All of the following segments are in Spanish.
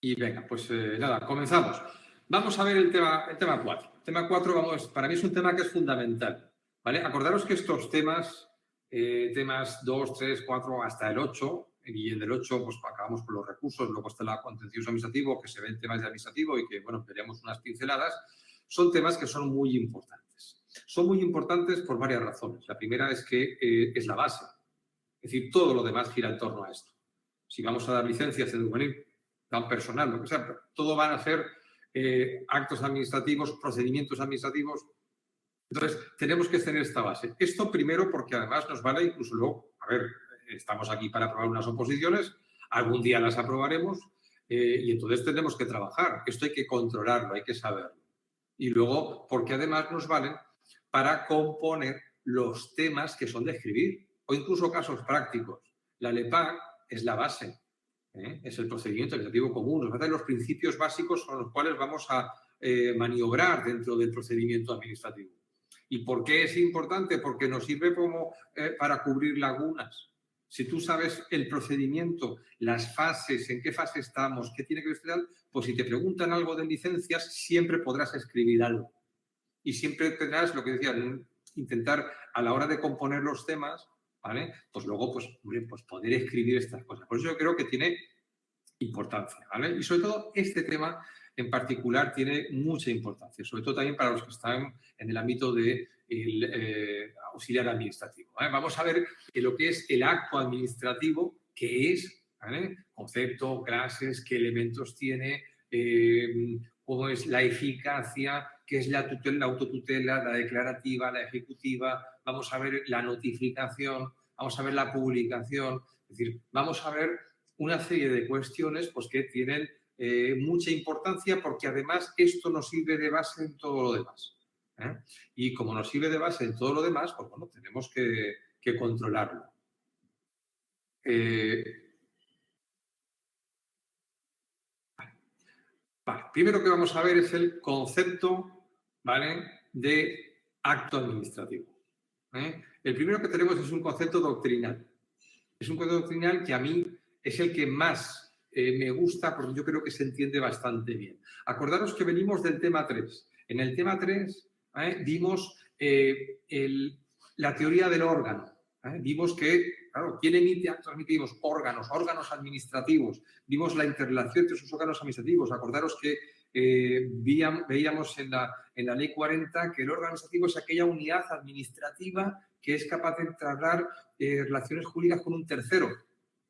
Y venga, pues nada, comenzamos. Vamos a ver el tema 4. El tema 4, para mí es un tema que es fundamental, ¿vale? Acordaros que estos temas, temas 2, 3, 4, hasta el 8, y en el 8 pues acabamos con los recursos, luego está el contencioso administrativo, que se ven temas de administrativo y que, bueno, veremos unas pinceladas, son temas que son muy importantes. Son muy importantes por varias razones. La primera es que es la base, es decir, todo lo demás gira en torno a esto. Si vamos a dar licencias de juvenil, tan personal, lo que sea, pero todo van a ser actos administrativos, procedimientos administrativos. Entonces, tenemos que tener esta base. Esto primero porque además nos vale incluso luego, a ver, estamos aquí para aprobar unas oposiciones, algún día las aprobaremos y entonces tenemos que trabajar. Esto hay que controlarlo, hay que saberlo. Y luego, porque además nos valen para componer los temas que son de escribir o incluso casos prácticos. La LEPAC es la base. Es el procedimiento administrativo común, nos va a dar los principios básicos con los cuales vamos a maniobrar dentro del procedimiento administrativo. ¿Y por qué es importante? Porque nos sirve como para cubrir lagunas. Si tú sabes el procedimiento, las fases, en qué fase estamos, qué tiene que ver, pues si te preguntan algo de licencias, siempre podrás escribir algo. Y siempre tendrás lo que decía, intentar a la hora de componer los temas, ¿vale? Pues luego, pues poder escribir estas cosas. Por eso yo creo que tiene importancia, ¿vale? Y sobre todo este tema en particular tiene mucha importancia, sobre todo también para los que están en el ámbito del auxiliar administrativo, ¿vale? Vamos a ver lo que es el acto administrativo, qué es, ¿vale? Concepto, clases, qué elementos tiene, cómo es la eficacia, qué es la autotutela, la declarativa, la ejecutiva, vamos a ver la notificación, vamos a ver la publicación, es decir, vamos a ver una serie de cuestiones pues, que tienen mucha importancia porque además esto nos sirve de base en todo lo demás. Y como nos sirve de base en todo lo demás, pues bueno, tenemos que controlarlo. Vale. Primero que vamos a ver es el concepto, ¿vale?, de acto administrativo. El primero que tenemos es un concepto doctrinal. Es un concepto doctrinal que a mí es el que más me gusta porque yo creo que se entiende bastante bien. Acordaros que venimos del tema 3. En el tema 3 vimos la teoría del órgano. Vimos que, claro, ¿quién emite actos administrativos? Órganos administrativos. Vimos la interrelación entre esos órganos administrativos. Acordaros que veíamos en la Ley 40 que el órgano administrativo es aquella unidad administrativa que es capaz de entablar relaciones jurídicas con un tercero.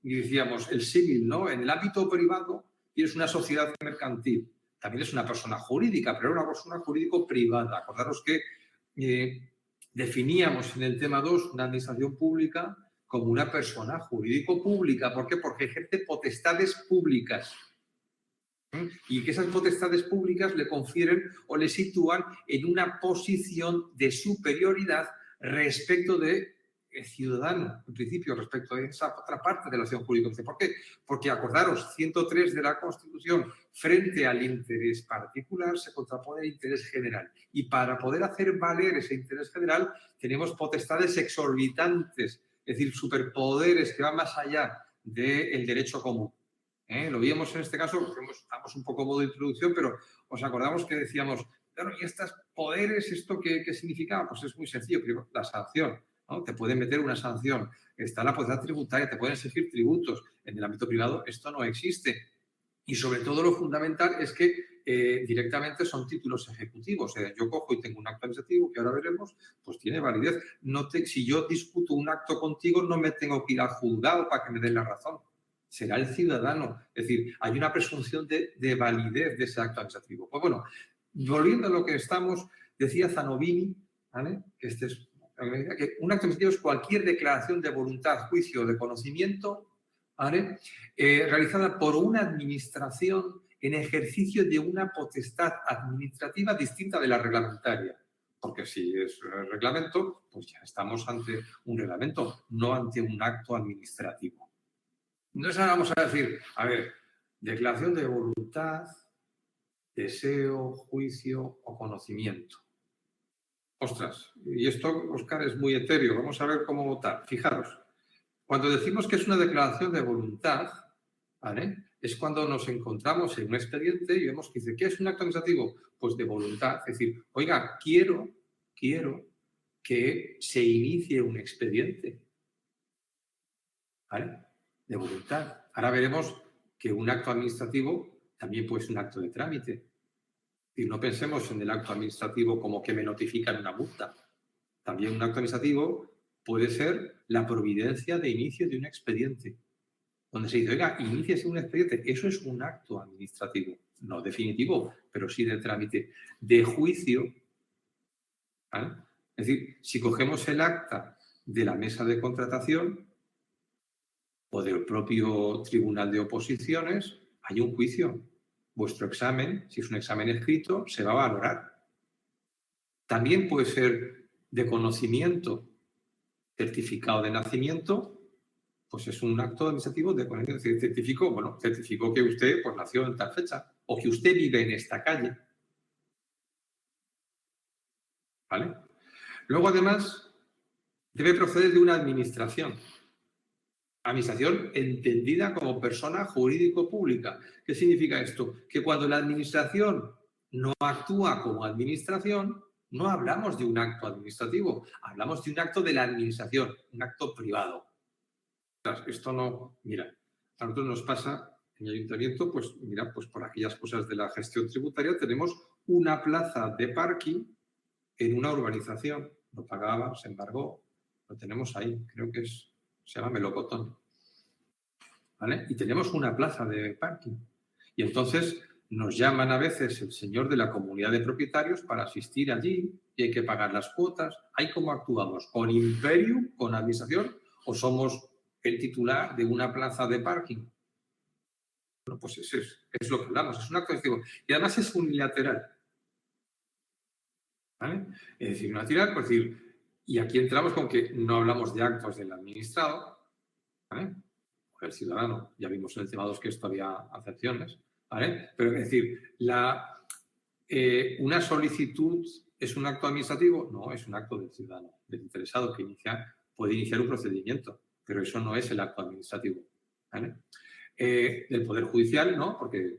Y decíamos, el símil, ¿no? En el ámbito privado tienes una sociedad mercantil. También es una persona jurídica, pero una persona jurídico-privada. Acordaros que definíamos en el tema 2 una administración pública como una persona jurídico-pública. ¿Por qué? Porque ejerce potestades públicas. Y que esas potestades públicas le confieren o le sitúan en una posición de superioridad respecto de ciudadano, en principio, respecto a esa otra parte de la acción jurídica. ¿Por qué? Porque acordaros, 103 de la Constitución, frente al interés particular se contrapone el interés general. Y para poder hacer valer ese interés general tenemos potestades exorbitantes, es decir, superpoderes que van más allá del derecho común. Lo vimos en este caso, estamos un poco modo de introducción, pero os acordamos que decíamos, claro, ¿y estos poderes, esto qué significaba? Pues es muy sencillo, primero, la sanción, ¿no? Te pueden meter una sanción, está la potestad tributaria, te pueden exigir tributos. En el ámbito privado esto no existe. Y sobre todo lo fundamental es que directamente son títulos ejecutivos. Yo cojo y tengo un acto administrativo, que ahora veremos, pues tiene validez. Si yo discuto un acto contigo, no me tengo que ir al juzgado para que me den la razón. Será el ciudadano. Es decir, hay una presunción de validez de ese acto administrativo. Pues bueno, volviendo a lo que estamos, decía Zanovini, ¿vale?, que que un acto administrativo es cualquier declaración de voluntad, juicio o de conocimiento, ¿vale?, realizada por una administración en ejercicio de una potestad administrativa distinta de la reglamentaria. Porque si es reglamento, pues ya estamos ante un reglamento, no ante un acto administrativo. Entonces ahora vamos a decir, a ver, declaración de voluntad, deseo, juicio o conocimiento. Ostras, y esto, Óscar, es muy etéreo. Vamos a ver cómo votar. Fijaros, cuando decimos que es una declaración de voluntad, ¿vale?, es cuando nos encontramos en un expediente y vemos que dice, ¿qué es un acto administrativo? Pues de voluntad. Es decir, oiga, quiero que se inicie un expediente. ¿Vale? De voluntad. Ahora veremos que un acto administrativo también puede ser un acto de trámite. Y no pensemos en el acto administrativo como que me notifican una multa. También un acto administrativo puede ser la providencia de inicio de un expediente. Donde se dice, oiga, iníciese un expediente. Eso es un acto administrativo. No definitivo, pero sí de trámite. De juicio. ¿Vale? Es decir, si cogemos el acta de la mesa de contratación o del propio tribunal de oposiciones, hay un juicio. Vuestro examen, si es un examen escrito, se va a valorar. También puede ser de conocimiento, certificado de nacimiento, pues es un acto administrativo de conocimiento. Certificó que usted pues, nació en tal fecha o que usted vive en esta calle. ¿Vale? Luego, además, debe proceder de una administración. Administración entendida como persona jurídico-pública. ¿Qué significa esto? Que cuando la administración no actúa como administración, no hablamos de un acto administrativo, hablamos de un acto de la administración, un acto privado. Esto no, mira, a nosotros nos pasa en el ayuntamiento, pues mira, pues por aquellas cosas de la gestión tributaria tenemos una plaza de parking en una urbanización. Lo pagaba, se embargó, lo tenemos ahí, creo que se llama Melocotón. ¿Vale? Y tenemos una plaza de parking. Y entonces nos llaman a veces el señor de la comunidad de propietarios para asistir allí y hay que pagar las cuotas. ¿Ahí cómo actuamos? ¿Con imperium, con administración o somos el titular de una plaza de parking? Bueno, pues es lo que hablamos, es un acto administrativo. Y además es unilateral. ¿Vale? Es decir, unilateral, por decir, y aquí entramos con que no hablamos de actos del administrado, ¿vale? O del ciudadano, ya vimos en el tema 2 que esto había acepciones, ¿vale? Pero es decir, una solicitud ¿es un acto administrativo? No, es un acto del ciudadano, del interesado que puede iniciar un procedimiento, pero eso no es el acto administrativo, ¿vale? Del Poder Judicial, no, porque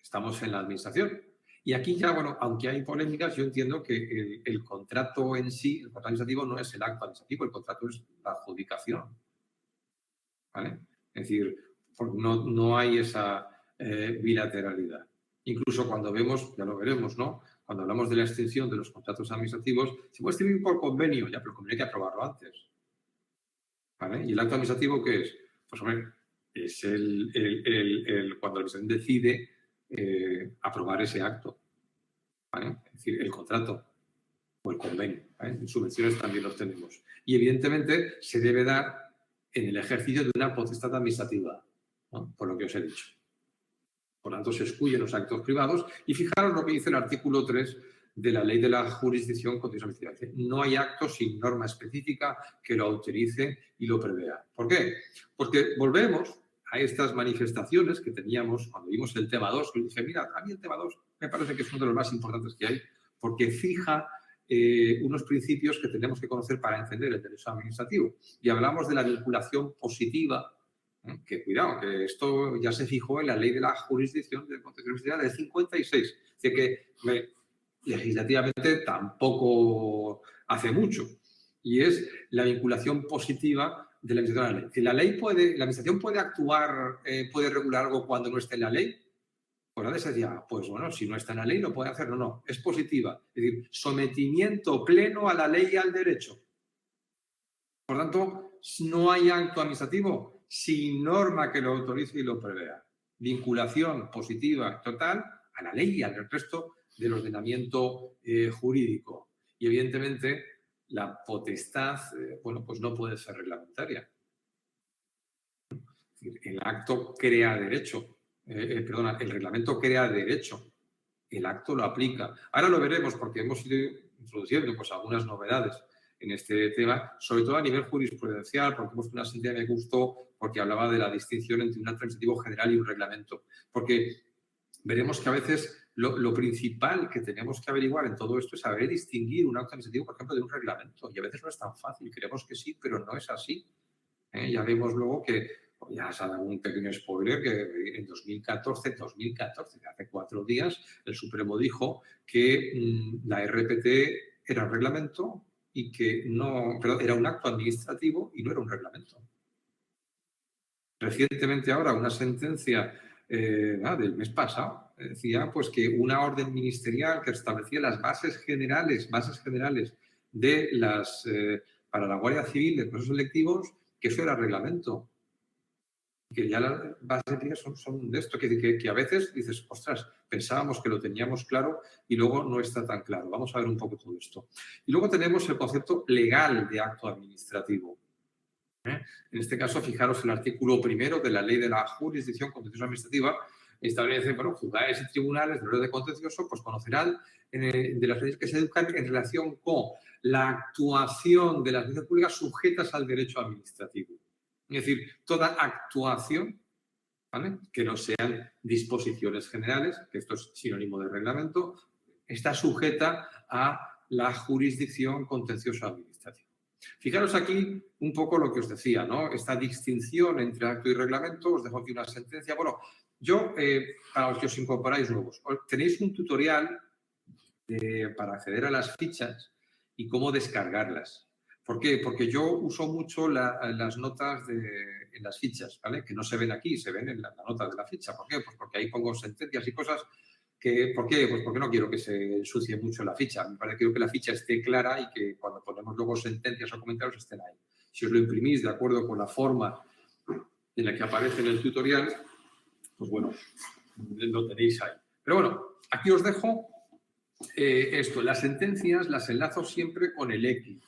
estamos en la administración. Y aquí ya, bueno, aunque hay polémicas, yo entiendo que el contrato en sí, el contrato administrativo no es el acto administrativo, el contrato es la adjudicación, ¿vale? Es decir, no hay esa bilateralidad. Incluso cuando vemos, ya lo veremos, ¿no? Cuando hablamos de la extensión de los contratos administrativos, se puede escribir por convenio, ya, pero el convenio hay que aprobarlo antes, ¿vale? ¿Y el acto administrativo qué es? Pues, hombre, es cuando el presidente decide aprobar ese acto, ¿vale? Es decir, el contrato o el convenio, ¿vale? En subvenciones también los tenemos. Y, evidentemente, se debe dar en el ejercicio de una potestad administrativa, ¿no? Por lo que os he dicho. Por lo tanto, se excluyen los actos privados y fijaros lo que dice el artículo 3 de la Ley de la Jurisdicción Contenciosa. No hay acto sin norma específica que lo autorice y lo prevea. ¿Por qué? Porque volvemos a estas manifestaciones que teníamos cuando vimos el tema 2, que dije, mira, a mí el tema 2 me parece que es uno de los más importantes que hay, porque fija unos principios que tenemos que conocer para entender el derecho administrativo. Y hablamos de la vinculación positiva, que cuidado, que esto ya se fijó en la Ley de la Jurisdicción de Contenciosa del 56. Es decir, que legislativamente tampoco hace mucho. Y es la vinculación positiva de la administración a la ley. Si la administración puede actuar, puede regular algo cuando no esté en la ley. Pues antes decía, pues bueno, si no está en la ley no puede hacerlo, no, es positiva. Es decir, sometimiento pleno a la ley y al derecho. Por tanto, no hay acto administrativo sin norma que lo autorice y lo prevea. Vinculación positiva total a la ley y al resto del ordenamiento jurídico. Y, evidentemente, la potestad, bueno, pues no puede ser reglamentaria. Es decir, el acto crea derecho. El reglamento crea derecho. El acto lo aplica. Ahora lo veremos porque hemos ido introduciendo pues, algunas novedades en este tema, sobre todo a nivel jurisprudencial, porque hemos una sentencia que me gustó porque hablaba de la distinción entre un acto administrativo general y un reglamento. Porque veremos que a veces lo principal que tenemos que averiguar en todo esto es saber distinguir un acto administrativo, por ejemplo, de un reglamento. Y a veces no es tan fácil. Creemos que sí, pero no es así. Ya vemos luego que Ya os ha dado un pequeño spoiler que en 2014, hace 4 días, el Supremo dijo que la RPT era un reglamento y que no, pero era un acto administrativo y no era un reglamento. Recientemente ahora una sentencia del mes pasado decía pues que una orden ministerial que establecía las bases generales de las para la Guardia Civil de procesos selectivos, que eso era reglamento. Que ya las bases son de esto, que a veces dices, ostras, pensábamos que lo teníamos claro y luego no está tan claro. Vamos a ver un poco todo esto. Y luego tenemos el concepto legal de acto administrativo. En este caso, fijaros el artículo 1 de la Ley de la Jurisdicción Contencioso Administrativa establece, bueno, juzgados y tribunales de orden contencioso pues conocerán de las leyes que se educan en relación con la actuación de las leyes públicas sujetas al derecho administrativo. Es decir, toda actuación, ¿vale?, que no sean disposiciones generales, que esto es sinónimo de reglamento, está sujeta a la jurisdicción contencioso administrativa. Fijaros aquí un poco lo que os decía, ¿no? Esta distinción entre acto y reglamento. Os dejo aquí una sentencia. Bueno, yo, para los que os incorporáis nuevos, tenéis un tutorial para acceder a las fichas y cómo descargarlas. ¿Por qué? Porque yo uso mucho las notas en las fichas, ¿vale? Que no se ven aquí, se ven en la nota de la ficha. ¿Por qué? Pues porque ahí pongo sentencias y cosas que... ¿Por qué? Pues porque no quiero que se ensucie mucho la ficha. Me parece que quiero que la ficha esté clara y que cuando ponemos luego sentencias o comentarios estén ahí. Si os lo imprimís de acuerdo con la forma en la que aparece en el tutorial, pues bueno, lo tenéis ahí. Pero bueno, aquí os dejo esto. Las sentencias las enlazo siempre con el ECI.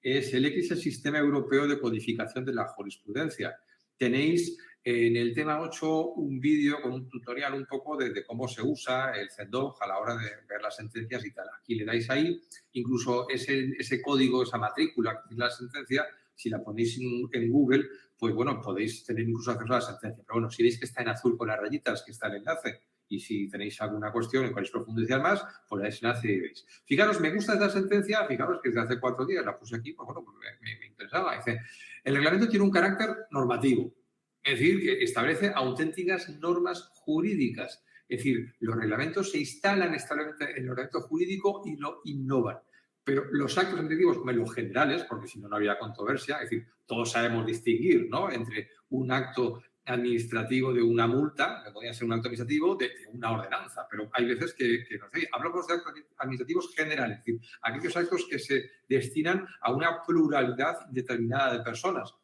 El ECI es el Sistema Europeo de Codificación de la Jurisprudencia. Tenéis en el tema 8 un vídeo con un tutorial un poco de cómo se usa el CEDOG a la hora de ver las sentencias y tal. Aquí le dais ahí, incluso ese código, esa matrícula que tiene la sentencia, si la ponéis en Google, pues bueno, podéis tener incluso acceso a la sentencia. Pero bueno, si veis que está en azul con las rayitas, que está el enlace, y si tenéis alguna cuestión en queréis profundizar más, pues dais enlace y veis. Fijaros, me gusta esta sentencia, fijaros que desde hace 4 días la puse aquí, pues bueno, pues me interesaba. Dice, el reglamento tiene un carácter normativo, es decir, que establece auténticas normas jurídicas. Es decir, los reglamentos se instalan en el ordenamiento jurídico y lo innovan. Pero los actos administrativos, los generales, porque si no, no había controversia, es decir, todos sabemos distinguir, ¿no?, entre un acto administrativo de una multa, que podría ser un acto administrativo, de una ordenanza. Pero hay veces que no sé, hablamos de actos administrativos generales, es decir, aquellos actos que se destinan a una pluralidad determinada de personas.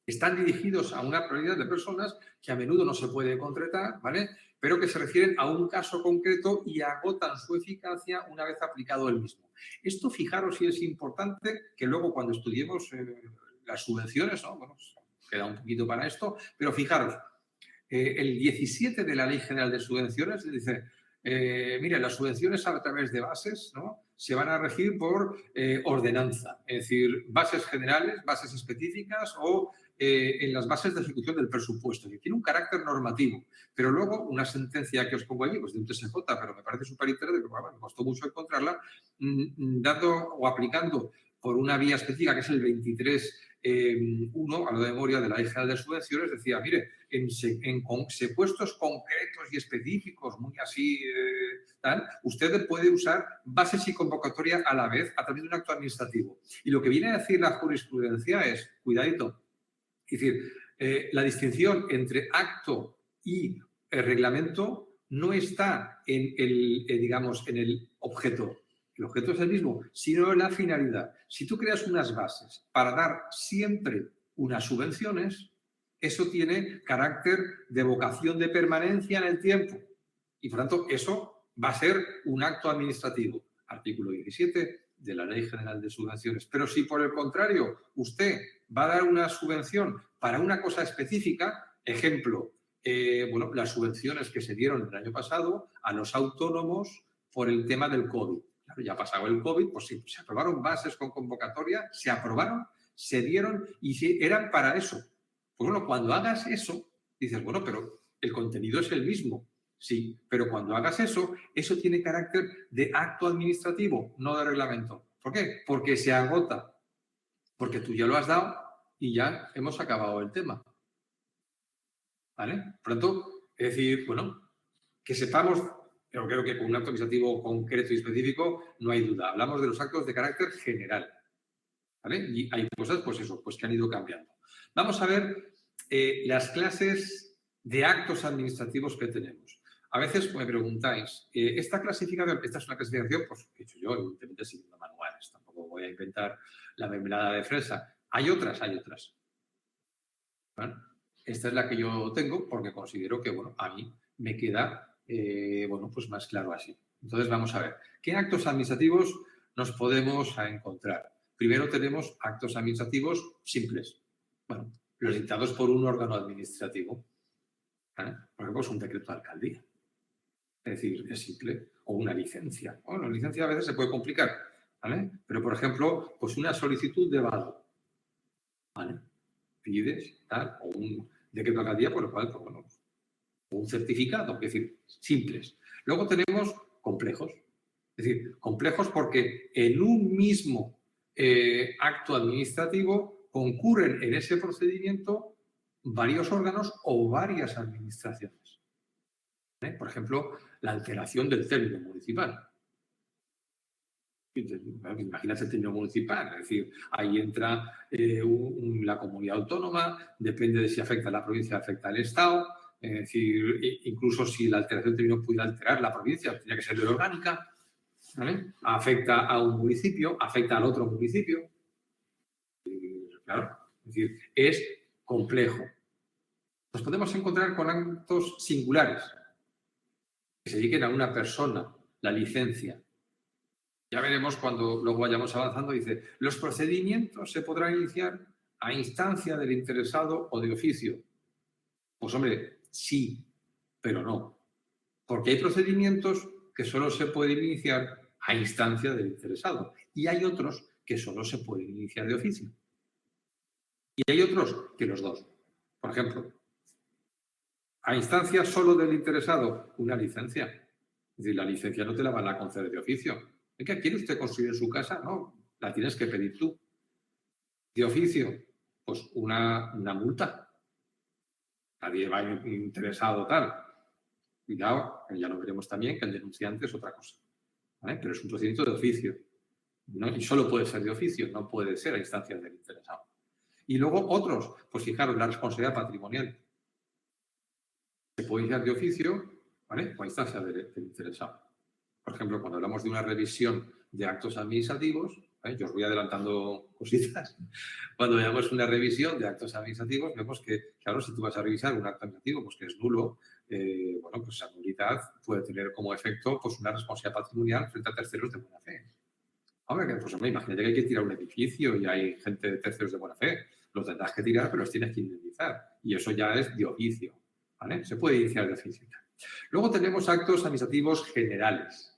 Están dirigidos a una pluralidad de personas que a menudo no se puede concretar, ¿vale?, pero que se refieren a un caso concreto y agotan su eficacia una vez aplicado el mismo. Esto, fijaros si es importante, que luego cuando estudiemos las subvenciones, ¿no?, bueno, queda un poquito para esto, pero fijaros, el 17 de la Ley General de Subvenciones dice, mire, las subvenciones a través de bases, ¿no?, se van a regir por ordenanza, es decir, bases generales, bases específicas o en las bases de ejecución del presupuesto. Y tiene un carácter normativo. Pero luego, una sentencia que os pongo allí, pues de un TSJ, pero me parece súper interesante, porque me costó mucho encontrarla, dando o aplicando por una vía específica, que es el 23.1, a la memoria de la Ley General de Subvenciones, decía, mire, en supuestos concretos y específicos, muy así, tal, usted puede usar bases y convocatoria a la vez a través de un acto administrativo. Y lo que viene a decir la jurisprudencia es, cuidadito, es decir, la distinción entre acto y reglamento no está en el objeto. El objeto es el mismo, sino en la finalidad. Si tú creas unas bases para dar siempre unas subvenciones, eso tiene carácter de vocación de permanencia en el tiempo. Y, por tanto, eso va a ser un acto administrativo. Artículo 17 de la Ley General de Subvenciones. Pero si, por el contrario, usted va a dar una subvención para una cosa específica, ejemplo, las subvenciones que se dieron el año pasado a los autónomos por el tema del COVID. Claro, ya ha pasado el COVID, pues sí, se aprobaron bases con convocatoria, se aprobaron, se dieron y eran para eso. Pues bueno, cuando hagas eso, dices, bueno, pero el contenido es el mismo. Sí, pero cuando hagas eso, eso tiene carácter de acto administrativo, no de reglamento. ¿Por qué? Porque se agota. Porque tú ya lo has dado y ya hemos acabado el tema. ¿vale? Por lo tanto, es decir, bueno, que sepamos, pero creo que con un acto administrativo concreto y específico no hay duda. Hablamos de los actos de carácter general, ¿vale? Y hay cosas, pues eso, pues que han ido cambiando. Vamos a ver las clases de actos administrativos que tenemos. A veces me preguntáis, esta clasificación, esta es una clasificación pues, que he hecho yo, evidentemente siguiendo manuales, tampoco voy a inventar la mermelada de fresa. Hay otras, hay otras. ¿Vale? Esta es la que yo tengo porque considero que, bueno, a mí me queda, bueno, pues más claro así. Entonces, vamos a ver, ¿qué actos administrativos nos podemos encontrar? Primero tenemos actos administrativos simples, bueno, los dictados por un órgano administrativo. ¿Vale? Por ejemplo, es un decreto de alcaldía. Es decir, es simple. O una licencia. Bueno, la licencia a veces se puede complicar, ¿vale? Pero, por ejemplo, pues una solicitud de vado, ¿vale? Pides, tal, o un decreto de alcaldía, por lo cual, pues, bueno, o un certificado, es decir, simples. Luego tenemos complejos. Es decir, complejos porque en un mismo acto administrativo concurren en ese procedimiento varios órganos o varias administraciones. Por ejemplo, la alteración del término municipal. Imagínate el término municipal, es decir, ahí entra la comunidad autónoma, depende de si afecta a la provincia o afecta al Estado, es decir, incluso si la alteración del término pudiera alterar la provincia, tendría que ser ley orgánica, ¿vale? Afecta a un municipio, afecta al otro municipio. Claro, es decir, es complejo. Nos podemos encontrar con actos singulares que se dediquen a una persona, la licencia. Ya veremos cuando luego vayamos avanzando, dice, los procedimientos se podrán iniciar a instancia del interesado o de oficio. Pues hombre, sí, pero no. Porque hay procedimientos que solo se pueden iniciar a instancia del interesado y hay otros que solo se pueden iniciar de oficio. Y hay otros que los dos. Por ejemplo, a instancia solo del interesado, una licencia. Es decir, la licencia no te la van a conceder de oficio. ¿Qué quiere usted construir en su casa? No, la tienes que pedir tú. De oficio, pues una multa. Nadie va interesado tal. Cuidado, ya lo veremos también, que el denunciante es otra cosa. ¿Vale? Pero es un procedimiento de oficio. ¿No? Y solo puede ser de oficio, no puede ser a instancias del interesado. Y luego otros, pues fijaros, la responsabilidad patrimonial. Se puede iniciar de oficio, ¿vale? O a instancias del interesado. Por ejemplo, cuando hablamos de una revisión de actos administrativos, yo os voy adelantando cositas, cuando veamos una revisión de actos administrativos, vemos que, claro, si tú vas a revisar un acto administrativo pues, que es nulo, bueno, pues esa nulidad puede tener como efecto pues, una responsabilidad patrimonial frente a terceros de buena fe. Hombre, pues hombre, imagínate que hay que tirar un edificio y hay gente de terceros de buena fe. Los tendrás que tirar, pero los tienes que indemnizar. Y eso ya es de oficio, ¿vale? Se puede iniciar de oficio. Luego tenemos actos administrativos generales,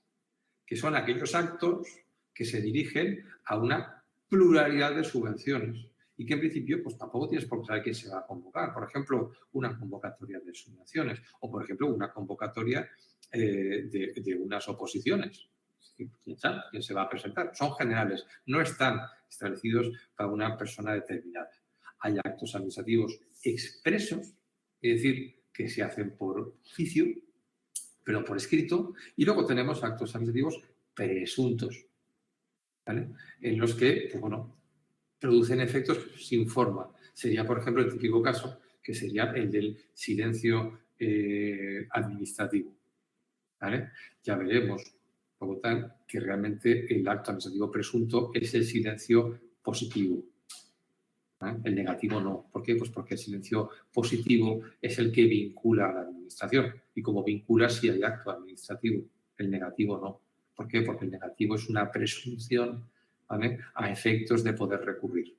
que son aquellos actos que se dirigen a una pluralidad de subvenciones y que en principio pues tampoco tienes por qué saber quién se va a convocar. Por ejemplo, una convocatoria de subvenciones o, por ejemplo, una convocatoria de unas oposiciones. ¿Quién sabe quién se va a presentar? Son generales, no están establecidos para una persona determinada. Hay actos administrativos expresos, es decir, que se hacen por oficio, pero por escrito, y luego tenemos actos administrativos presuntos, ¿vale? En los que, pues bueno, producen efectos sin forma. Sería, por ejemplo, el típico caso, que sería el del silencio administrativo, ¿vale? Ya veremos, por lo tanto, que realmente el acto administrativo presunto es el silencio positivo. ¿Eh? El negativo no. ¿Por qué? Pues porque el silencio positivo es el que vincula a la administración. Y como vincula, sí hay acto administrativo. El negativo no. ¿Por qué? Porque el negativo es una presunción, ¿vale?, a efectos de poder recurrir.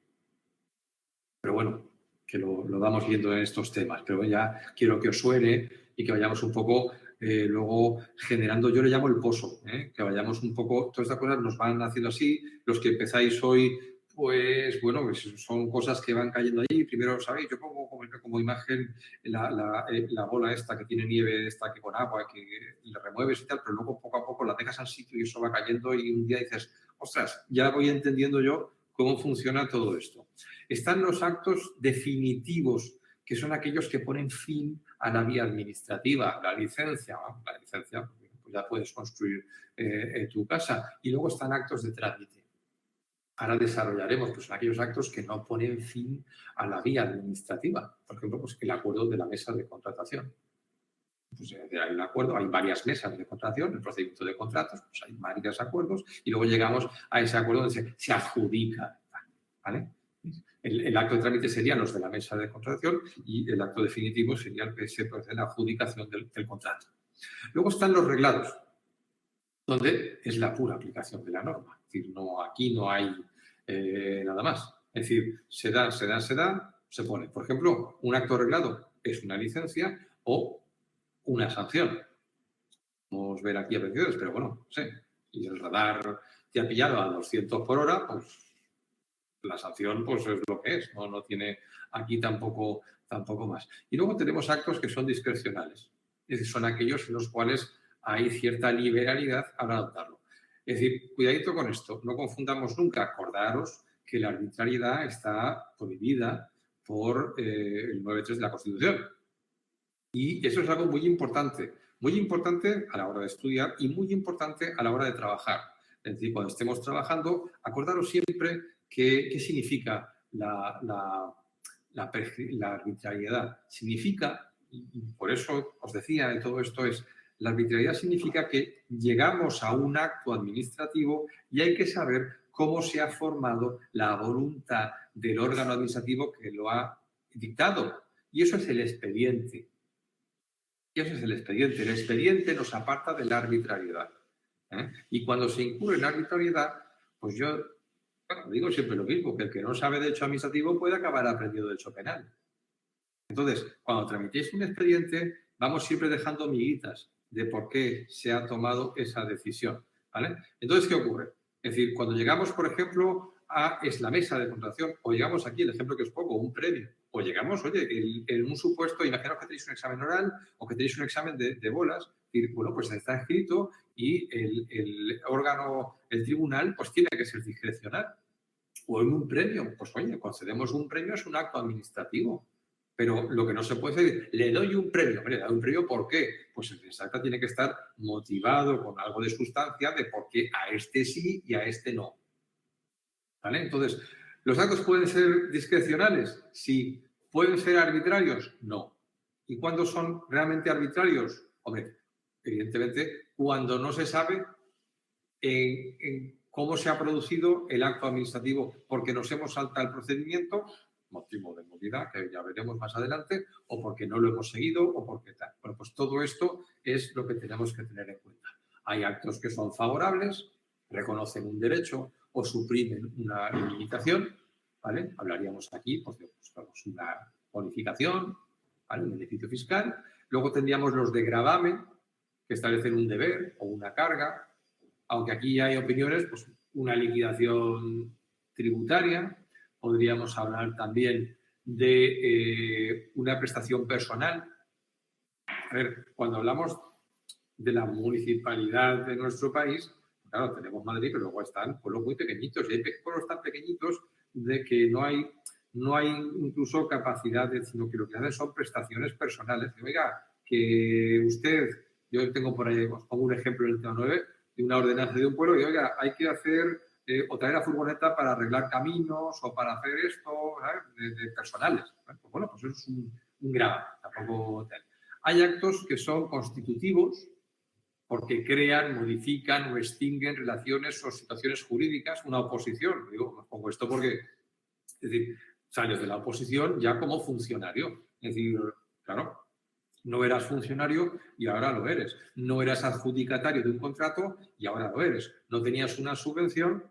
Pero bueno, que lo vamos viendo en estos temas. Pero ya quiero que os suene y que vayamos un poco luego generando, yo le llamo el pozo, que vayamos un poco, todas estas cosas nos van haciendo así. Los que empezáis hoy, pues bueno, pues son cosas que van cayendo ahí. Primero, ¿sabéis? Yo pongo como imagen la bola esta que tiene nieve, esta que con agua, que le remueves y tal, pero luego poco a poco la dejas al sitio y eso va cayendo y un día dices, ostras, ya voy entendiendo yo cómo funciona todo esto. Están los actos definitivos que son aquellos que ponen fin a la vía administrativa, la licencia, pues ya puedes construir tu casa. Y luego están actos de trámite. Ahora desarrollaremos pues, aquellos actos que no ponen fin a la vía administrativa. Por ejemplo, pues, el acuerdo de la mesa de contratación. Pues, hay un acuerdo, hay varias mesas de contratación, el procedimiento de contratos, pues hay varios acuerdos y luego llegamos a ese acuerdo donde se adjudica. ¿Vale? El acto de trámite serían los de la mesa de contratación y el acto definitivo sería el que se procede a la adjudicación del contrato. Luego están los reglados, donde es la pura aplicación de la norma. Es decir, aquí no hay nada más. Es decir, se da, se pone. Por ejemplo, un acto reglado es una licencia o una sanción. Vamos a ver aquí apreciaciones, pero bueno, no sé. Si el radar te ha pillado a 200 por hora, pues la sanción pues es lo que es. No tiene aquí tampoco más. Y luego tenemos actos que son discrecionales. Es decir, son aquellos en los cuales hay cierta liberalidad al adoptarlo. Es decir, cuidadito con esto. No confundamos nunca. Acordaros que la arbitrariedad está prohibida por el 9.3 de la Constitución. Y eso es algo muy importante a la hora de estudiar y muy importante a la hora de trabajar. Es decir, cuando estemos trabajando, acordaros siempre qué significa la arbitrariedad. Significa, y por eso os decía de todo esto, la arbitrariedad significa que llegamos a un acto administrativo y hay que saber cómo se ha formado la voluntad del órgano administrativo que lo ha dictado. Y eso es el expediente. El expediente nos aparta de la arbitrariedad. Y cuando se incurre en arbitrariedad, pues yo digo siempre lo mismo, que el que no sabe derecho administrativo puede acabar aprendiendo derecho penal. Entonces, cuando tramitéis un expediente, vamos siempre dejando miguitas de por qué se ha tomado esa decisión. ¿Vale? Entonces, ¿qué ocurre? Es decir, cuando llegamos, por ejemplo, a la mesa de contratación, o llegamos aquí, el ejemplo que os pongo, un premio, o llegamos, oye, en un supuesto, imaginaos que tenéis un examen oral o que tenéis un examen de bolas, y bueno, pues está escrito y el órgano, el tribunal, pues tiene que ser discrecional. O en un premio, pues oye, concedemos un premio, es un acto administrativo. Pero lo que no se puede decir, le doy un premio. Hombre, le doy un premio, ¿por qué? Pues el acta tiene que estar motivado con algo de sustancia de por qué a este sí y a este no. ¿Vale? Entonces, ¿los actos pueden ser discrecionales? Sí. ¿Pueden ser arbitrarios? No. ¿Y cuándo son realmente arbitrarios? Hombre, evidentemente, cuando no se sabe en cómo se ha producido el acto administrativo, porque nos hemos saltado el procedimiento, motivo de movilidad, que ya veremos más adelante, o porque no lo hemos seguido, o porque tal. Bueno, pues todo esto es lo que tenemos que tener en cuenta. Hay actos que son favorables, reconocen un derecho o suprimen una limitación, ¿vale? Hablaríamos aquí pues, de una bonificación, ¿vale? Un beneficio fiscal. Luego tendríamos los de gravamen, que establecen un deber o una carga, aunque aquí hay opiniones, pues una liquidación tributaria. Podríamos hablar también de una prestación personal. A ver, cuando hablamos de la municipalidad de nuestro país, claro, tenemos Madrid, pero luego están pueblos muy pequeñitos. Y hay pueblos tan pequeñitos de que no hay incluso capacidad, sino que lo que hacen son prestaciones personales. Oiga, que usted, yo tengo por ahí, os pongo un ejemplo en el tema 9, de una ordenanza de un pueblo y, oiga, hay que hacer o traer la furgoneta para arreglar caminos o para hacer esto, de personales. Pues bueno, pues eso es un grave, tampoco tal. Hay actos que son constitutivos porque crean, modifican o extinguen relaciones o situaciones jurídicas, una oposición. Digo, os pongo esto porque, es decir, sales de la oposición ya como funcionario. Es decir, claro, no eras funcionario y ahora lo eres. No eras adjudicatario de un contrato y ahora lo eres. No tenías una subvención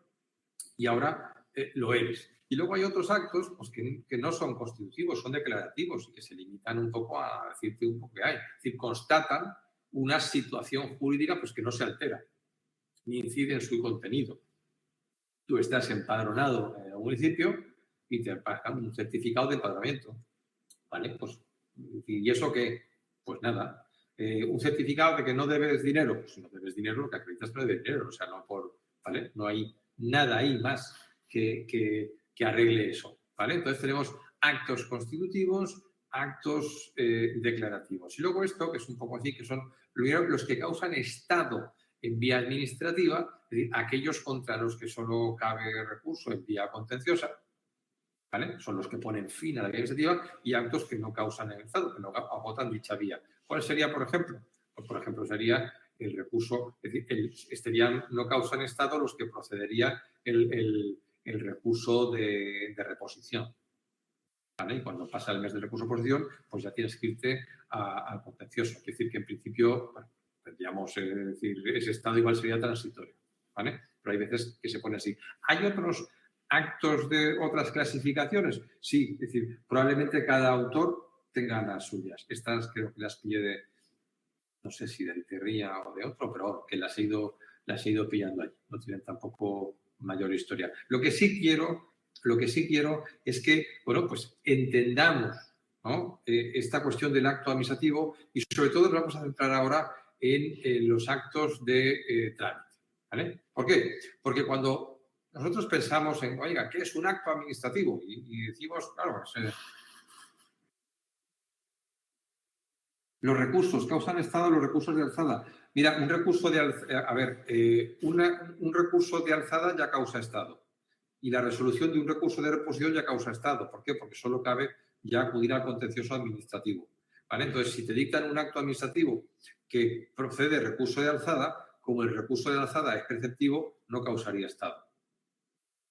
y ahora lo eres. Y luego hay otros actos pues, que no son constitutivos, son declarativos y que se limitan un poco a decirte un poco que hay. Es decir, constatan una situación jurídica pues, que no se altera ni incide en su contenido. Tú estás empadronado en un municipio y te pagan un certificado de empadronamiento. ¿Vale? Pues, ¿y eso qué? Pues nada. Un certificado de que no debes dinero. Pues si no debes dinero, lo que acreditas no debes dinero. O sea, ¿vale? No hay nada ahí más que arregle eso. ¿Vale? Entonces tenemos actos constitutivos, actos declarativos. Y luego esto, que es un poco así, que son los que causan estado en vía administrativa, es decir, aquellos contra los que solo cabe recurso en vía contenciosa, ¿vale? Son los que ponen fin a la vía administrativa, y actos que no causan el estado, que no agotan dicha vía. ¿Cuál sería, por ejemplo? Pues, por ejemplo, sería el recurso, es decir, no causan estado los que procedería el recurso de reposición. ¿Vale? Y cuando pasa el mes de recurso de oposición, pues ya tienes que irte al contencioso. Es decir, que en principio, bueno, tendríamos decir, ese estado igual sería transitorio, ¿vale? Pero hay veces que se pone así. ¿Hay otros actos de otras clasificaciones? Sí, es decir, probablemente cada autor tenga las suyas. Estas creo que las pillé de, no sé si de Terría o de otro, pero que las he ido pillando ahí. No tienen tampoco mayor historia. Lo que sí quiero es que, bueno, pues entendamos, ¿no? Esta cuestión del acto administrativo, y sobre todo nos vamos a centrar ahora en los actos de trámite, ¿vale? ¿Por qué? Porque cuando nosotros pensamos en, oiga, ¿qué es un acto administrativo? Y decimos, claro, los recursos, causan estado los recursos de alzada. Mira, un recurso de alzada, un recurso de alzada ya causa estado. Y la resolución de un recurso de reposición ya causa estado. ¿Por qué? Porque solo cabe ya acudir al contencioso administrativo, ¿vale? Entonces, si te dictan un acto administrativo que procede de recurso de alzada, como el recurso de alzada es preceptivo, no causaría estado.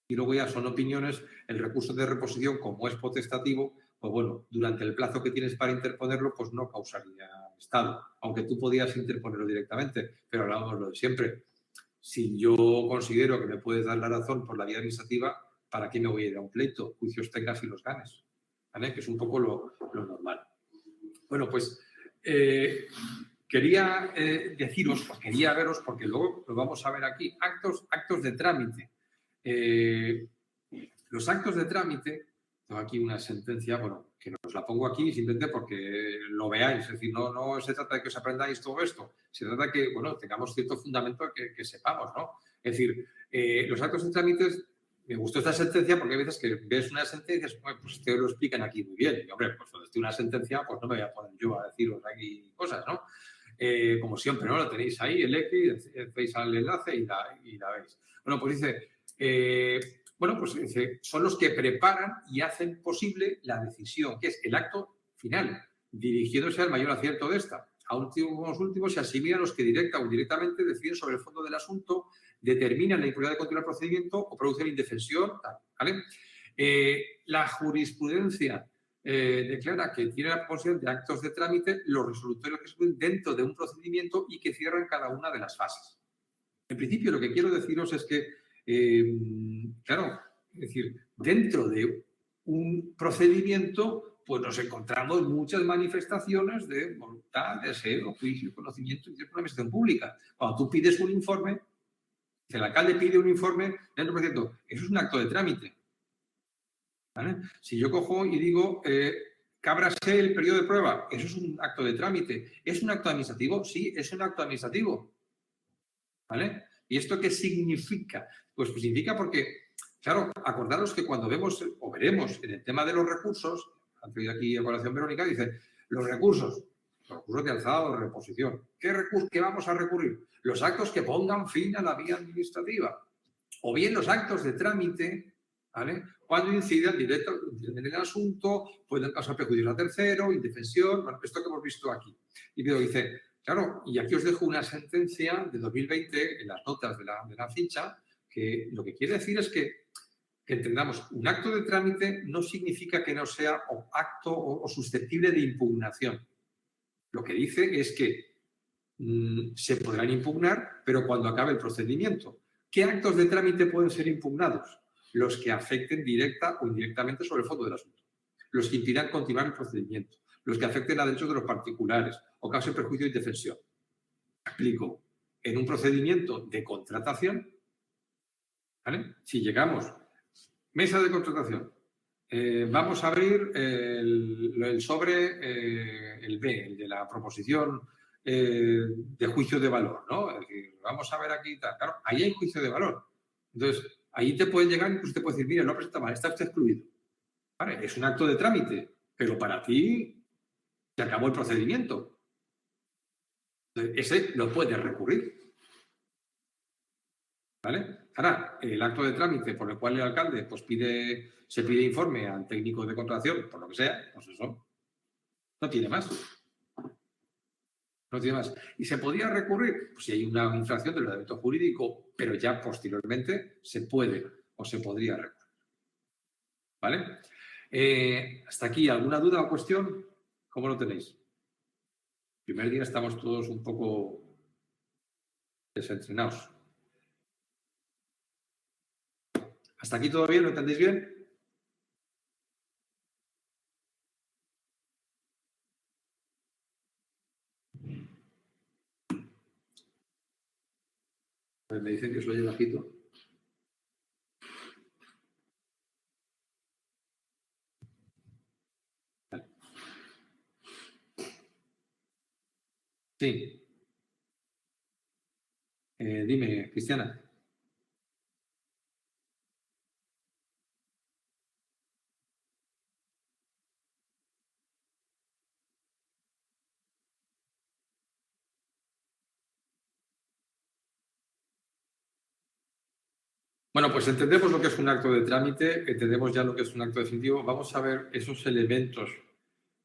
Y luego ya son opiniones, el recurso de reposición, como es potestativo, pues bueno, durante el plazo que tienes para interponerlo, pues no causaría estado, aunque tú podías interponerlo directamente, pero hablábamos lo de siempre. Si yo considero que me puedes dar la razón por la vía administrativa, ¿para qué me voy a ir a un pleito? Juicios tengas y los ganes, ¿vale? Que es un poco lo normal. Bueno, pues quería deciros, pues quería veros, porque luego lo vamos a ver aquí, actos de trámite. Los actos de trámite, tengo aquí una sentencia, bueno, que os la pongo aquí simplemente porque lo veáis, es decir, no se trata de que os aprendáis todo esto, se trata de que, bueno, tengamos cierto fundamento que sepamos, ¿no? Es decir, los actos de trámites, me gustó esta sentencia porque hay veces que ves una sentencia y bueno, pues te lo explican aquí muy bien, y hombre, pues cuando esté una sentencia, pues no me voy a poner yo a deciros aquí cosas, ¿no? Como siempre, ¿no? Lo tenéis ahí, el X, hacéis al enlace y la veis. Bueno, pues dice... bueno, pues son los que preparan y hacen posible la decisión, que es el acto final, dirigiéndose al mayor acierto de esta. A últimos se asimilan los que directa o indirectamente deciden sobre el fondo del asunto, determinan la impunidad de continuar el procedimiento o producen indefensión, ¿vale? La jurisprudencia declara que tiene la posibilidad de actos de trámite los resolutorios que se pueden dentro de un procedimiento y que cierran cada una de las fases. En principio, lo que quiero deciros es que claro, es decir, dentro de un procedimiento, pues nos encontramos muchas manifestaciones de voluntad, deseo, juicio, conocimiento y una administración pública. Cuando tú pides un informe, si el alcalde pide un informe, dentro del procedimiento, eso es un acto de trámite, ¿vale? Si yo cojo y digo, cábrase el periodo de prueba, eso es un acto de trámite. ¿Es un acto administrativo? Sí, es un acto administrativo, ¿vale? ¿Y esto qué significa? Pues significa porque, claro, acordaros que cuando vemos o veremos en el tema de los recursos, han traído aquí a colación Verónica, dice, los recursos de alzada o de reposición. ¿Qué vamos a recurrir? Los actos que pongan fin a la vía administrativa. O bien los actos de trámite, ¿vale? Cuando incidan directamente en el asunto, pueden causar perjuicio a tercero, indefensión, bueno, esto que hemos visto aquí. Y luego dice, claro, y aquí os dejo una sentencia de 2020 en las notas de la ficha, que lo que quiere decir es que entendamos, un acto de trámite no significa que no sea acto o susceptible de impugnación. Lo que dice es que se podrán impugnar, pero cuando acabe el procedimiento. ¿Qué actos de trámite pueden ser impugnados? Los que afecten directa o indirectamente sobre el fondo del asunto. Los que impidan continuar el procedimiento. Los que afecten a derechos de los particulares o causen perjuicio y indefensión. Explico. En un procedimiento de contratación, ¿vale? Si llegamos, mesa de contratación, vamos a abrir el sobre, el B, el de la proposición de juicio de valor, ¿no? Es decir, vamos a ver aquí, claro, ahí hay juicio de valor. Entonces, ahí te pueden llegar, incluso te puede decir, mira, no presenta mal, está usted excluido. ¿Vale? Es un acto de trámite, pero para ti se acabó el procedimiento. Ese lo puedes recurrir. ¿Vale? Ahora, el acto de trámite por el cual el alcalde pues, se pide informe al técnico de contratación, por lo que sea, pues eso no tiene más. No tiene más. ¿Y se podría recurrir? Pues si hay una infracción del ordenamiento jurídico, pero ya posteriormente se puede o se podría recurrir. ¿Vale? Hasta aquí, ¿alguna duda o cuestión? ¿Cómo lo tenéis? El primer día estamos todos un poco desentrenados. ¿Hasta aquí todo bien? ¿Lo entendéis bien? Pues me dicen que os oye bajito. Vale. Sí. Dime, Cristiana. Bueno, pues entendemos lo que es un acto de trámite, entendemos ya lo que es un acto definitivo. Vamos a ver esos elementos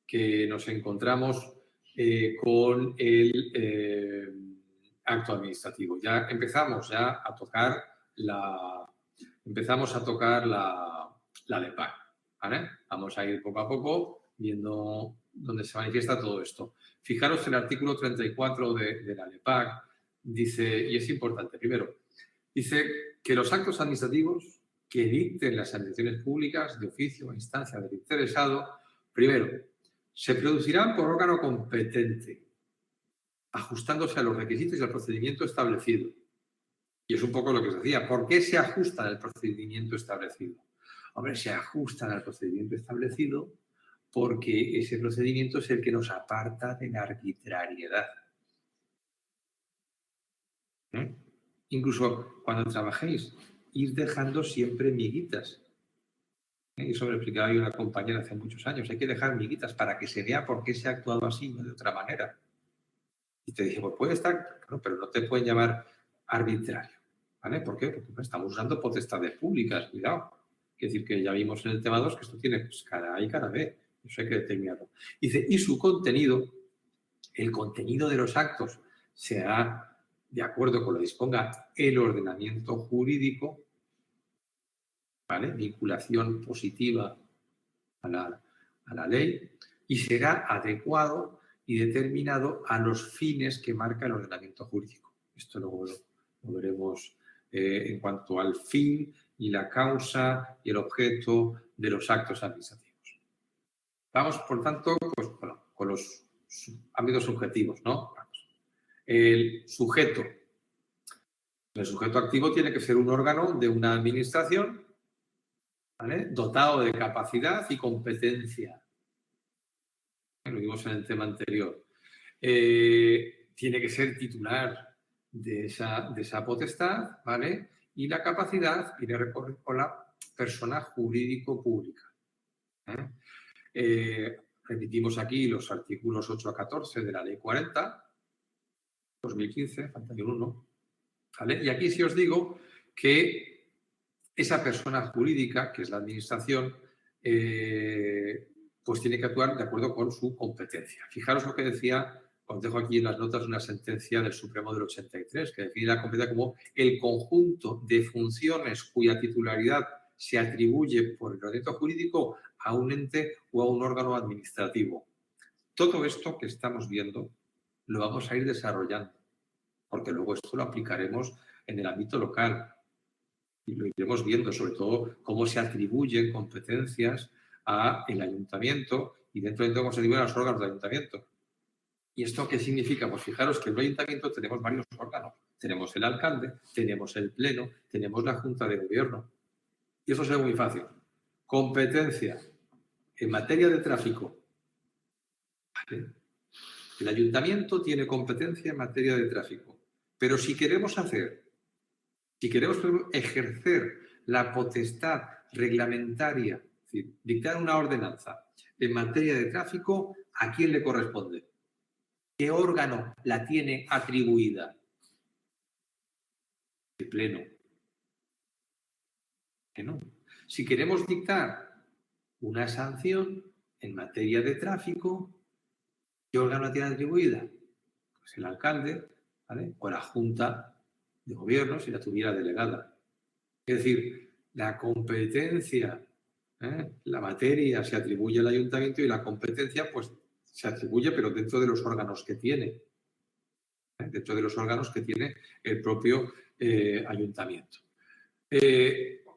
que nos encontramos con el acto administrativo. Ya empezamos a tocar la LEPAC, ¿vale? Vamos a ir poco a poco viendo dónde se manifiesta todo esto. Fijaros en el artículo 34 de la LEPAC, dice, y es importante, primero, dice que los actos administrativos que dicten las administraciones públicas de oficio o instancia del interesado, primero, se producirán por órgano competente, ajustándose a los requisitos y al procedimiento establecido. Y es un poco lo que os decía. ¿Por qué se ajustan al procedimiento establecido? Hombre, se ajustan al procedimiento establecido porque ese procedimiento es el que nos aparta de la arbitrariedad. Incluso cuando trabajéis, ir dejando siempre miguitas. Y eso me lo explicaba yo una compañera hace muchos años. Hay que dejar miguitas para que se vea por qué se ha actuado así, no de otra manera. Y te dije, pues puede estar, claro, pero no te pueden llamar arbitrario. ¿Vale? ¿Por qué? Porque estamos usando potestades públicas, cuidado. Es decir, que ya vimos en el tema 2 que esto tiene pues, cara A y cara B. Eso hay que determinarlo. Dice, y su contenido, el contenido de los actos se hará de acuerdo con lo que disponga el ordenamiento jurídico, ¿vale? Vinculación positiva a la ley, y será adecuado y determinado a los fines que marca el ordenamiento jurídico. Esto luego lo veremos en cuanto al fin y la causa y el objeto de los actos administrativos. Vamos, por tanto, pues, bueno, con los ámbitos subjetivos, ¿no? El sujeto. El sujeto activo tiene que ser un órgano de una administración, ¿vale? Dotado de capacidad y competencia. Lo vimos en el tema anterior. Tiene que ser titular de esa potestad, ¿vale? Y la capacidad viene a recorrer con la persona jurídico-pública. Repetimos aquí los artículos 8 a 14 de la Ley 40, 2015, falta que uno, ¿vale? Y aquí sí os digo que esa persona jurídica, que es la administración, pues tiene que actuar de acuerdo con su competencia. Fijaros lo que decía, os dejo aquí en las notas una sentencia del Supremo del 83, que define la competencia como el conjunto de funciones cuya titularidad se atribuye por el ordenamiento jurídico a un ente o a un órgano administrativo. Todo esto que estamos viendo lo vamos a ir desarrollando, porque luego esto lo aplicaremos en el ámbito local y lo iremos viendo, sobre todo cómo se atribuyen competencias al ayuntamiento y dentro de cómo se atribuyen a los órganos del ayuntamiento. ¿Y esto qué significa? Pues fijaros que en un ayuntamiento tenemos varios órganos. Tenemos el alcalde, tenemos el pleno, tenemos la junta de gobierno. Y eso es muy fácil. Competencia en materia de tráfico. ¿Vale? El ayuntamiento tiene competencia en materia de tráfico. Pero si queremos ejercer la potestad reglamentaria, es decir, dictar una ordenanza En materia de tráfico, ¿a quién le corresponde? ¿Qué órgano la tiene atribuida? El Pleno. Que no. Si queremos dictar una sanción en materia de tráfico, ¿qué órgano la tiene atribuida? Pues el alcalde, ¿vale? O la Junta de Gobierno, si la tuviera delegada. Es decir, la competencia, la materia se atribuye al ayuntamiento y la competencia pues se atribuye, pero dentro de los órganos que tiene, dentro de los órganos que tiene el propio ayuntamiento.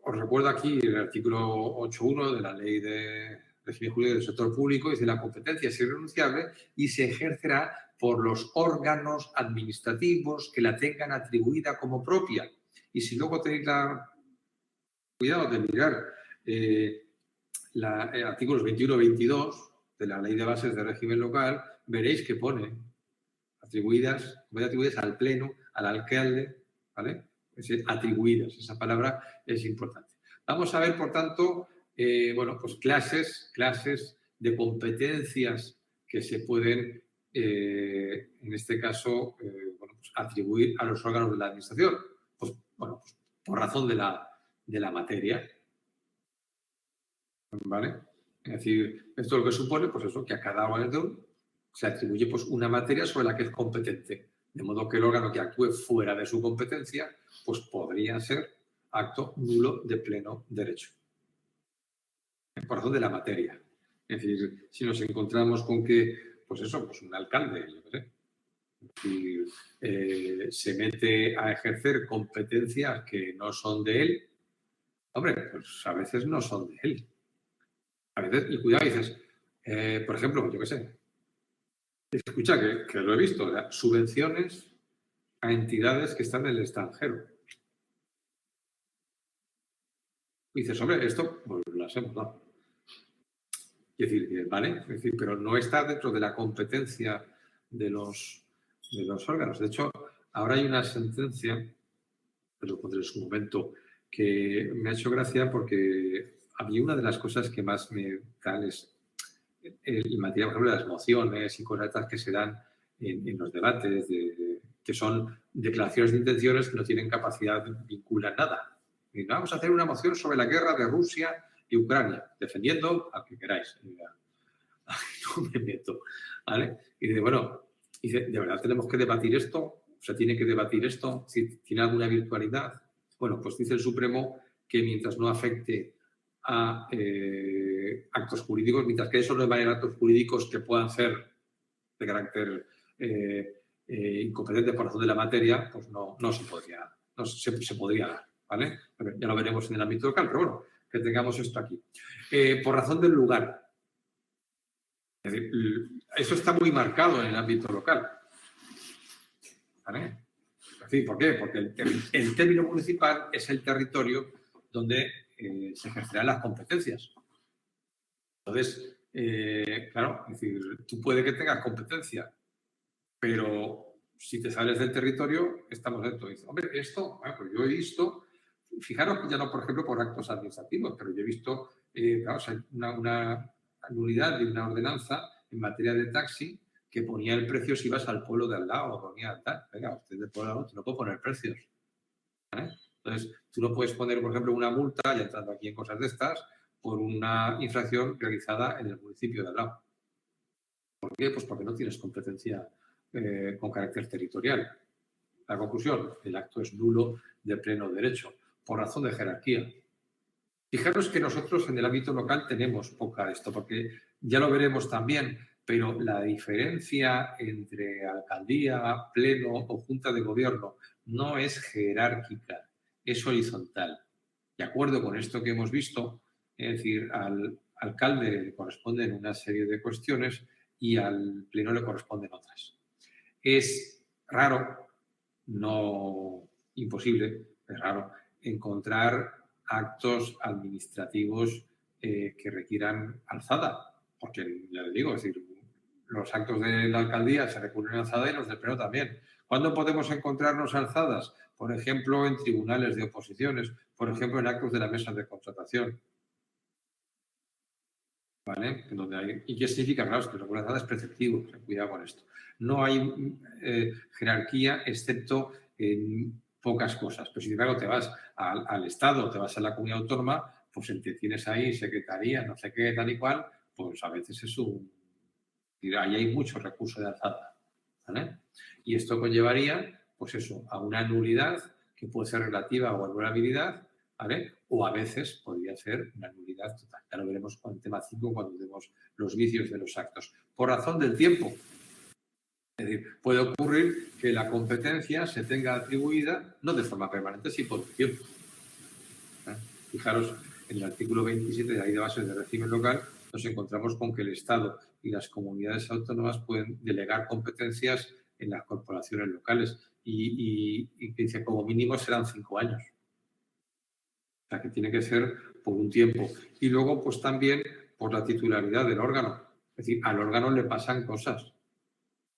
Os recuerdo aquí el artículo 8.1 de la Ley de Régimen Jurídico del Sector Público, dice: la competencia es irrenunciable y se ejercerá por los órganos administrativos que la tengan atribuida como propia. Y si luego tenéis cuidado de mirar artículos 21 y 22 de la Ley de Bases de Régimen Local, veréis que pone atribuidas al Pleno, al alcalde, ¿vale? Es decir, atribuidas, esa palabra es importante. Vamos a ver, por tanto, bueno, pues clases de competencias que se pueden, en este caso, bueno, pues atribuir a los órganos de la administración. Pues, bueno, pues por razón de la materia, ¿vale? Es decir, esto lo que supone, pues eso, que a cada órgano se atribuye pues una materia sobre la que es competente. De modo que el órgano que actúe fuera de su competencia, pues podría ser acto nulo de pleno derecho. Por razón de la materia. Es decir, si nos encontramos con que, pues eso, pues un alcalde, yo qué sé, se mete a ejercer competencias que no son de él, hombre, pues a veces no son de él. A veces, y cuidado, dices, por ejemplo, yo qué sé, escucha que lo he visto, subvenciones a entidades que están en el extranjero. Y dices, hombre, esto pues lo hacemos, ¿no? Es decir, ¿vale? Es decir, pero no está dentro de la competencia de los órganos. De hecho, ahora hay una sentencia, que lo pondré en su momento, que me ha hecho gracia porque a mí una de las cosas que más me dan es en materia, por ejemplo, de las mociones y cosas que se dan en los debates, que son declaraciones de intenciones que no tienen capacidad vincular nada. Y vamos a hacer una moción sobre la guerra de Rusia y Ucrania, defendiendo a que queráis. No me meto, ¿vale? Y dice, bueno, ¿de verdad tenemos que debatir esto? O sea, ¿tiene que debatir esto? Si tiene alguna virtualidad. Bueno, pues dice el Supremo que mientras no afecte a actos jurídicos, mientras que eso no vayan actos jurídicos que puedan ser de carácter incompetente por razón de la materia, pues no se podría, se podría dar, ¿vale? Ya lo veremos en el ámbito local, pero bueno, que tengamos esto aquí. Por razón del lugar. Es decir, eso está muy marcado en el ámbito local, ¿vale? ¿Por qué? Porque el término municipal es el territorio donde se ejercerán las competencias. Entonces, claro, es decir, tú puede que tengas competencia, pero si te sales del territorio, estamos dentro. Dices, hombre, esto, bueno, pues yo he visto, fijaros ya no, por ejemplo, por actos administrativos, pero yo he visto, claro, o sea, una nulidad de una ordenanza en materia de taxi que ponía el precio si ibas al pueblo de al lado, ponía tal, venga, usted del pueblo de al lado, tú no puedes poner precios, ¿vale? Entonces, tú no puedes poner, por ejemplo, una multa, ya entrando aquí en cosas de estas, por una infracción realizada en el municipio de al lado. ¿Por qué? Pues porque no tienes competencia con carácter territorial. La conclusión, el acto es nulo de pleno derecho, por razón de jerarquía. Fijaros que nosotros en el ámbito local tenemos poca esto, porque ya lo veremos también, pero la diferencia entre alcaldía, pleno o junta de gobierno no es jerárquica, es horizontal. De acuerdo con esto que hemos visto, es decir, al alcalde le corresponden una serie de cuestiones y al pleno le corresponden otras. Es raro, no imposible, es raro encontrar actos administrativos que requieran alzada, porque ya le digo, es decir, los actos de la alcaldía se recurren a alzada y los del pleno también. ¿Cuándo podemos encontrarnos alzadas? Por ejemplo, en tribunales de oposiciones, por ejemplo, en actos de la mesa de contratación. ¿vale? ¿Y qué significa? Claro, es que lo es preceptivo, cuidado con esto. No hay jerarquía excepto en pocas cosas. Pero si sin embargo te vas al Estado, te vas a la comunidad autónoma, pues el que tienes ahí, secretaría, no sé qué, tal y cual, pues a veces es ahí hay muchos recursos de alzada, ¿vale? Y esto conllevaría, pues eso, a una nulidad que puede ser relativa o anulabilidad, ¿vale? O a veces podría ser una nulidad total. Ya lo veremos con el tema 5 cuando vemos los vicios de los actos. Por razón del tiempo. Es decir, puede ocurrir que la competencia se tenga atribuida no de forma permanente, sino por un tiempo. Fijaros, en el artículo 27 de la Ley de Bases de Régimen Local nos encontramos con que el Estado y las comunidades autónomas pueden delegar competencias en las corporaciones locales y que dice como mínimo serán 5 años. O sea, que tiene que ser por un tiempo. Y luego, pues también por la titularidad del órgano. Es decir, al órgano le pasan cosas.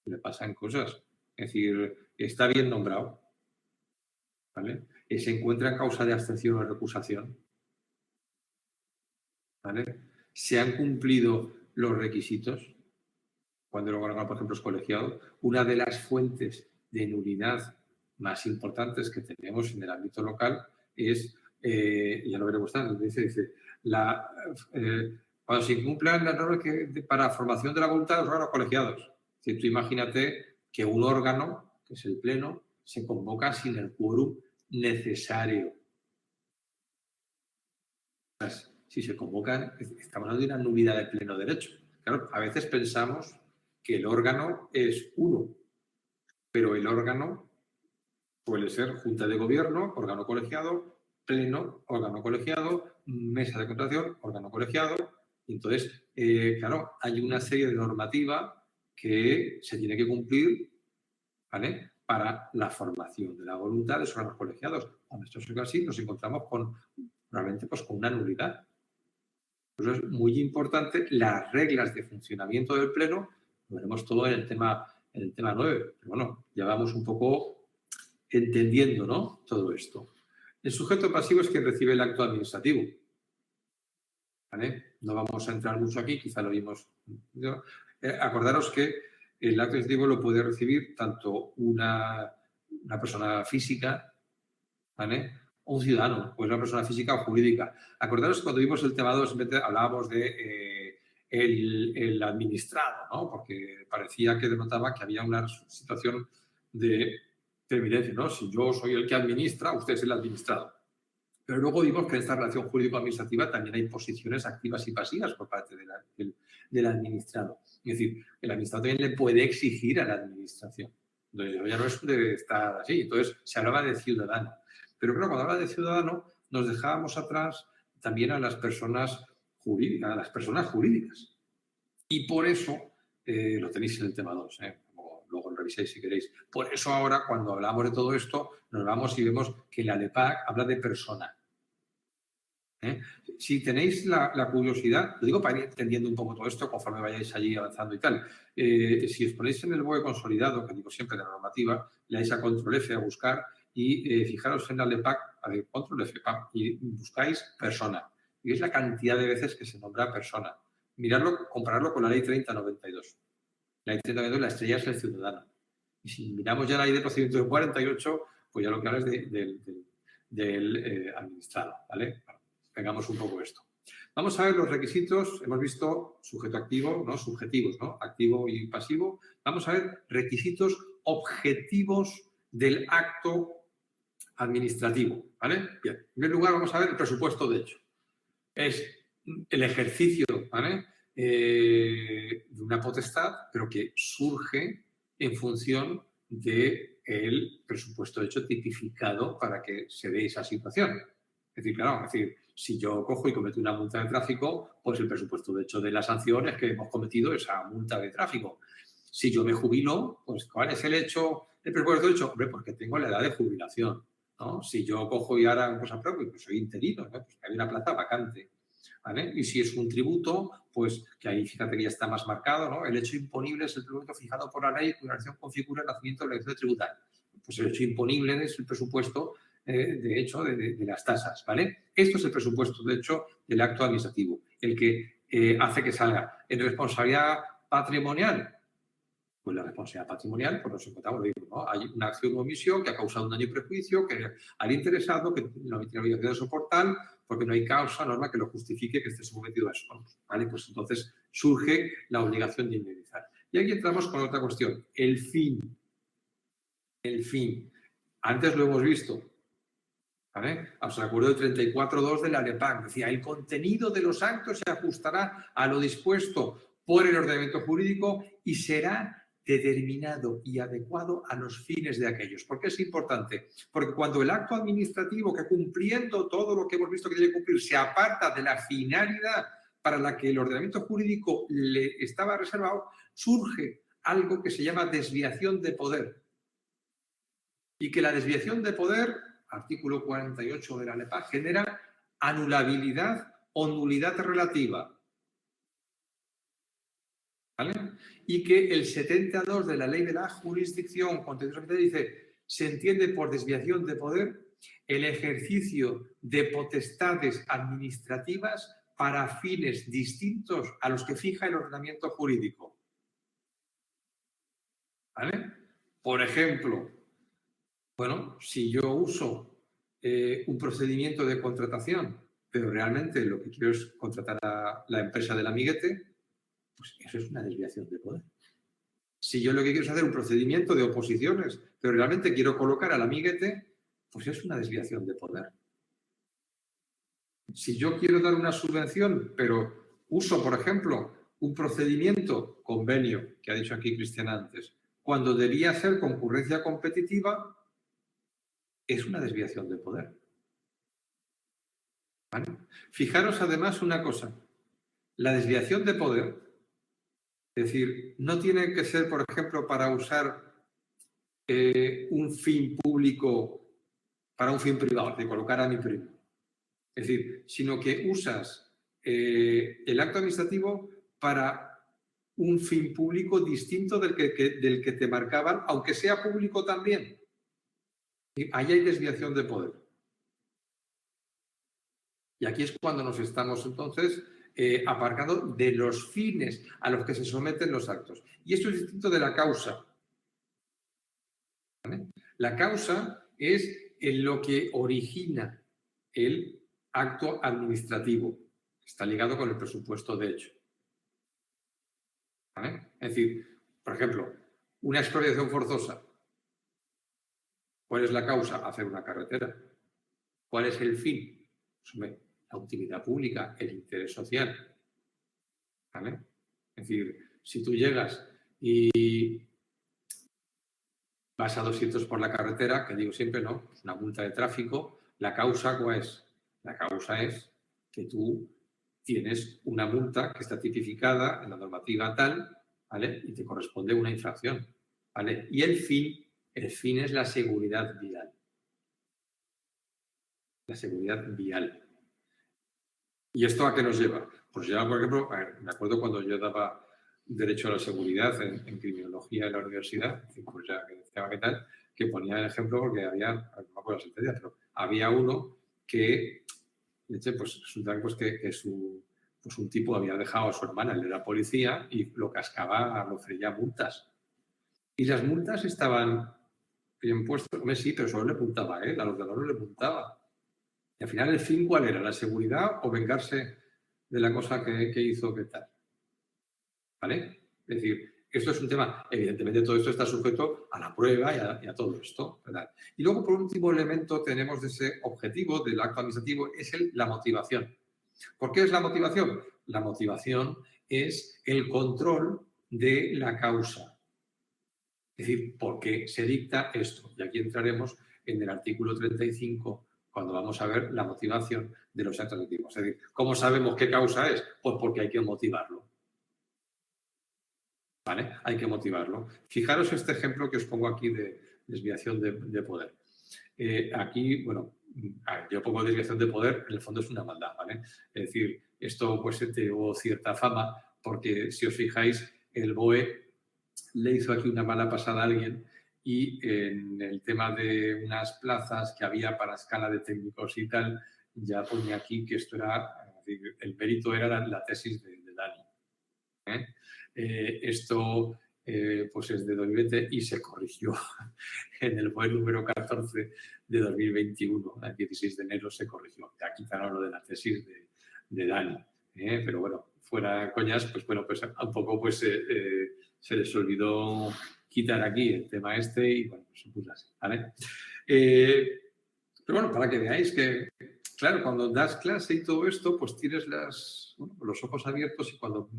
Le pasan cosas. Es decir, está bien nombrado. ¿Vale? Se encuentra en causa de abstención o recusación. ¿Vale? Se han cumplido los requisitos cuando el órgano, por ejemplo, es colegiado. Una de las fuentes de nulidad más importantes que tenemos en el ámbito local es, ya lo veremos tanto, dice cuando se incumplan las normas para formación de la voluntad de los órganos colegiados. Si tú imagínate que un órgano, que es el Pleno, se convoca sin el quórum necesario. Si se convocan, estamos hablando de una nulidad de pleno derecho. Claro, a veces pensamos que el órgano es uno, pero el órgano suele ser junta de gobierno, órgano colegiado, pleno, órgano colegiado, mesa de contratación, órgano colegiado. Entonces, claro, hay una serie de normativa que se tiene que cumplir, ¿vale?, para la formación de la voluntad de los órganos colegiados. Cuando esto es así, nos encontramos probablemente pues, con una nulidad. Por eso es muy importante las reglas de funcionamiento del Pleno, lo veremos todo en el tema 9. Pero bueno, ya vamos un poco entendiendo, ¿no?, todo esto. El sujeto pasivo es quien recibe el acto administrativo. ¿Vale? No vamos a entrar mucho aquí, quizá lo vimos. Acordaros que el acto administrativo lo puede recibir tanto una persona física, ¿vale?, o un ciudadano, o es una persona física o jurídica. Acordaros que cuando vimos el tema 2 hablábamos de el administrado, ¿no?, porque parecía que denotaba que había una situación de evidencia, ¿no? Si yo soy el que administra, usted es el administrado. Pero luego vimos que en esta relación jurídico-administrativa también hay posiciones activas y pasivas por parte del administrado. Es decir, el administrado también le puede exigir a la administración. Entonces, ya no es de estar así. Entonces, se hablaba de ciudadano. Pero claro, cuando hablaba de ciudadano, nos dejábamos atrás también a las personas jurídicas. Y por eso, lo tenéis en el tema 2, luego lo revisáis si queréis. Por eso ahora, cuando hablamos de todo esto, nos vamos y vemos que la LEPAC habla de persona. Si tenéis la curiosidad, lo digo para ir entendiendo un poco todo esto conforme vayáis allí avanzando y tal. Si os ponéis en el BOE consolidado, que digo siempre de la normativa, le dais a control F a buscar y fijaros en la LEPAC, a ver, control F, y buscáis persona. Y veis la cantidad de veces que se nombra persona. Miradlo, compararlo con la ley 3092. La ley 3092, la estrella es el ciudadano. Y si miramos ya la ley de procedimiento del 48, pues ya lo que habla es del administrado, ¿vale? Pegamos un poco esto. Vamos a ver los requisitos. Hemos visto sujeto activo, ¿no?, subjetivos, ¿no?, activo y pasivo. Vamos a ver requisitos objetivos del acto administrativo, ¿vale? Bien. En primer lugar, vamos a ver el presupuesto de hecho. Es el ejercicio, ¿vale?, de una potestad, pero que surge en función del presupuesto de hecho tipificado para que se dé esa situación. Es decir, claro, si yo cojo y cometo una multa de tráfico, pues el presupuesto de hecho de la sanción es que hemos cometido esa multa de tráfico. Si yo me jubilo, pues ¿cuál es el presupuesto de hecho? Hombre, porque tengo la edad de jubilación, ¿no? Si yo cojo y ahora cosa propia, pues soy interino, ¿no?, pues hay una plaza vacante, ¿vale? Y si es un tributo, pues que ahí fíjate que ya está más marcado, ¿no? El hecho imponible es el tributo fijado por la ley cuya acción configura el nacimiento de la elección tributaria. Pues el hecho imponible es el presupuesto de hecho de las tasas, ¿vale? Esto es el presupuesto de hecho del acto administrativo, el que hace que salga. En responsabilidad patrimonial, pues la responsabilidad patrimonial, pues nos encontramos, ¿no? Hay una acción o omisión que ha causado un daño y prejuicio que al interesado que no tiene obligación de soportar porque no hay causa, norma que lo justifique que esté sometido a eso. ¿Vale? Pues entonces surge la obligación de indemnizar. Y aquí entramos con otra cuestión, el fin. El fin. Antes lo hemos visto. ¿Vale? Os acuerdo del 34.2 de la LEPAC. Decía, el contenido de los actos se ajustará a lo dispuesto por el ordenamiento jurídico y será determinado y adecuado a los fines de aquellos. ¿Por qué es importante? Porque cuando el acto administrativo, que cumpliendo todo lo que hemos visto que debe cumplir, se aparta de la finalidad para la que el ordenamiento jurídico le estaba reservado, surge algo que se llama desviación de poder. Y que la desviación de poder, artículo 48 de la LEPAC, genera anulabilidad o nulidad relativa. ¿Vale? Y que el 72 de la Ley de la Jurisdicción Contenciosa dice, se entiende por desviación de poder el ejercicio de potestades administrativas para fines distintos a los que fija el ordenamiento jurídico. ¿Vale? Por ejemplo, bueno, si yo uso un procedimiento de contratación, pero realmente lo que quiero es contratar a la empresa del amiguete, pues eso es una desviación de poder. Si yo lo que quiero es hacer un procedimiento de oposiciones, pero realmente quiero colocar al amiguete, pues es una desviación de poder. Si yo quiero dar una subvención, pero uso, por ejemplo, un procedimiento, convenio, que ha dicho aquí Cristian antes, cuando debía ser concurrencia competitiva, es una desviación de poder. ¿Vale? Fijaros además una cosa, la desviación de poder, es decir, no tiene que ser, por ejemplo, para usar un fin público para un fin privado, de colocar a mi primo. Es decir, sino que usas el acto administrativo para un fin público distinto del que te marcaban, aunque sea público también. Y ahí hay desviación de poder. Y aquí es cuando nos estamos entonces aparcando de los fines a los que se someten los actos. Y esto es distinto de la causa. ¿Vale? La causa es lo que origina el acto administrativo. Está ligado con el presupuesto de hecho. ¿Vale? Es decir, por ejemplo, una expropiación forzosa. ¿Cuál es la causa? Hacer una carretera. ¿Cuál es el fin? Pues, la utilidad pública, el interés social. ¿Vale? Es decir, si tú llegas y vas a 200 por la carretera, que digo siempre, no, es una multa de tráfico, ¿la causa cuál es? La causa es que tú tienes una multa que está tipificada en la normativa tal, ¿vale? Y te corresponde una infracción, ¿vale? Y el fin es la seguridad vial. La seguridad vial. ¿Y esto a qué nos lleva? Pues lleva, por ejemplo, me acuerdo cuando yo daba Derecho a la Seguridad en Criminología en la universidad, pues ya que decía qué tal, que ponía el ejemplo porque había, no me acuerdo la sentencia, pero había uno que, pues resulta pues, que pues un tipo había dejado a su hermana, él era policía, y lo cascaba, lo ofrecía multas. Y las multas estaban bien puestas, hombre, sí, pero solo le puntaba a él, al ordenador no le puntaba. Y al final, ¿el fin cuál era? ¿La seguridad o vengarse de la cosa que hizo qué tal? ¿Vale? Es decir, esto es un tema, evidentemente todo esto está sujeto a la prueba y a todo esto, ¿verdad? Y luego, por último elemento, tenemos de ese objetivo del acto administrativo, es la motivación. ¿Por qué es la motivación? La motivación es el control de la causa. Es decir, ¿por qué se dicta esto? Y aquí entraremos en el artículo 35 cuando vamos a ver la motivación de los actos administrativos. Es decir, ¿cómo sabemos qué causa es? Pues porque hay que motivarlo. ¿Vale? Hay que motivarlo. Fijaros este ejemplo que os pongo aquí de desviación de poder. Aquí, bueno, yo pongo desviación de poder, en el fondo es una maldad, ¿vale? Es decir, esto pues tuvo cierta fama porque, si os fijáis, el BOE le hizo aquí una mala pasada a alguien y en el tema de unas plazas que había para escala de técnicos y tal, ya ponía aquí que esto era Es decir, el mérito era la tesis de Dani. Esto pues es de 2020 y se corrigió en el BOE número 14 de 2021. El 16 de enero se corrigió. Ya quitaron lo de la tesis de Dani. Pero bueno, fuera coñas, pues bueno, pues un poco pues se les olvidó quitar aquí el tema este y bueno, pues se puso así, ¿vale? Pero bueno, para que veáis que, claro, cuando das clase y todo esto, pues tienes los ojos abiertos y cuando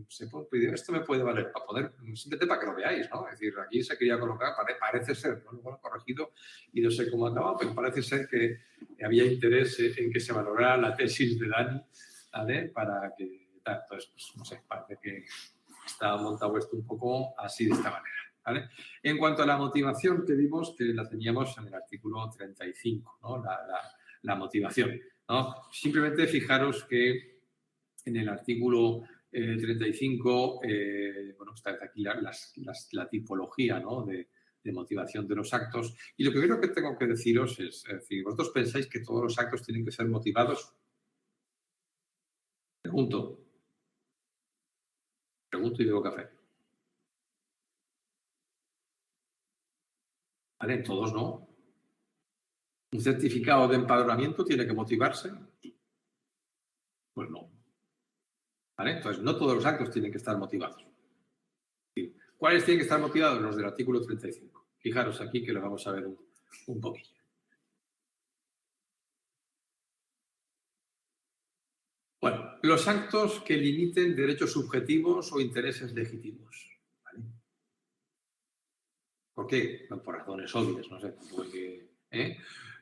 se pone, esto me puede valer para poder, simplemente para que lo veáis, ¿no? Es decir, aquí se quería colocar, parece ser, ¿no? Luego lo he corregido y no sé cómo acaba, pero parece ser que había interés en que se valorara la tesis de Dani, ¿vale? Para que, entonces, pues no sé, parece que está montado esto un poco así de esta manera. ¿Vale? En cuanto a la motivación que vimos, que la teníamos en el artículo 35, ¿no? La motivación, ¿no? Simplemente fijaros que en el artículo 35, bueno, está aquí la tipología, ¿no? de motivación de los actos. Y lo primero que tengo que deciros es decir, ¿vosotros pensáis que todos los actos tienen que ser motivados? Pregunto y bebo café. ¿Vale? Todos no. ¿Un certificado de empadronamiento tiene que motivarse? Pues no. ¿Vale? Entonces, no todos los actos tienen que estar motivados. ¿Cuáles tienen que estar motivados? Los del artículo 35. Fijaros aquí que lo vamos a ver un poquillo. Bueno, los actos que limiten derechos subjetivos o intereses legítimos. ¿Vale? ¿Por qué? No, por razones obvias, no sé. Porque,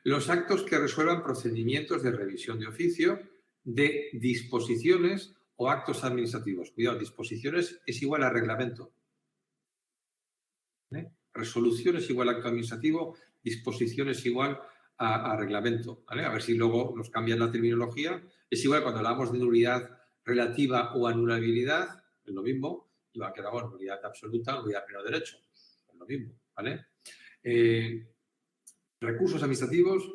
los actos que resuelvan procedimientos de revisión de oficio, de disposiciones o actos administrativos. Cuidado, disposiciones es igual a reglamento. Resolución es igual a acto administrativo, disposición es igual a reglamento. ¿Vale? A ver si luego nos cambian la terminología. Es igual cuando hablamos de nulidad relativa o anulabilidad, es lo mismo. Igual que hablamos de nulidad absoluta, nulidad pleno derecho, es lo mismo. ¿Vale? Recursos administrativos,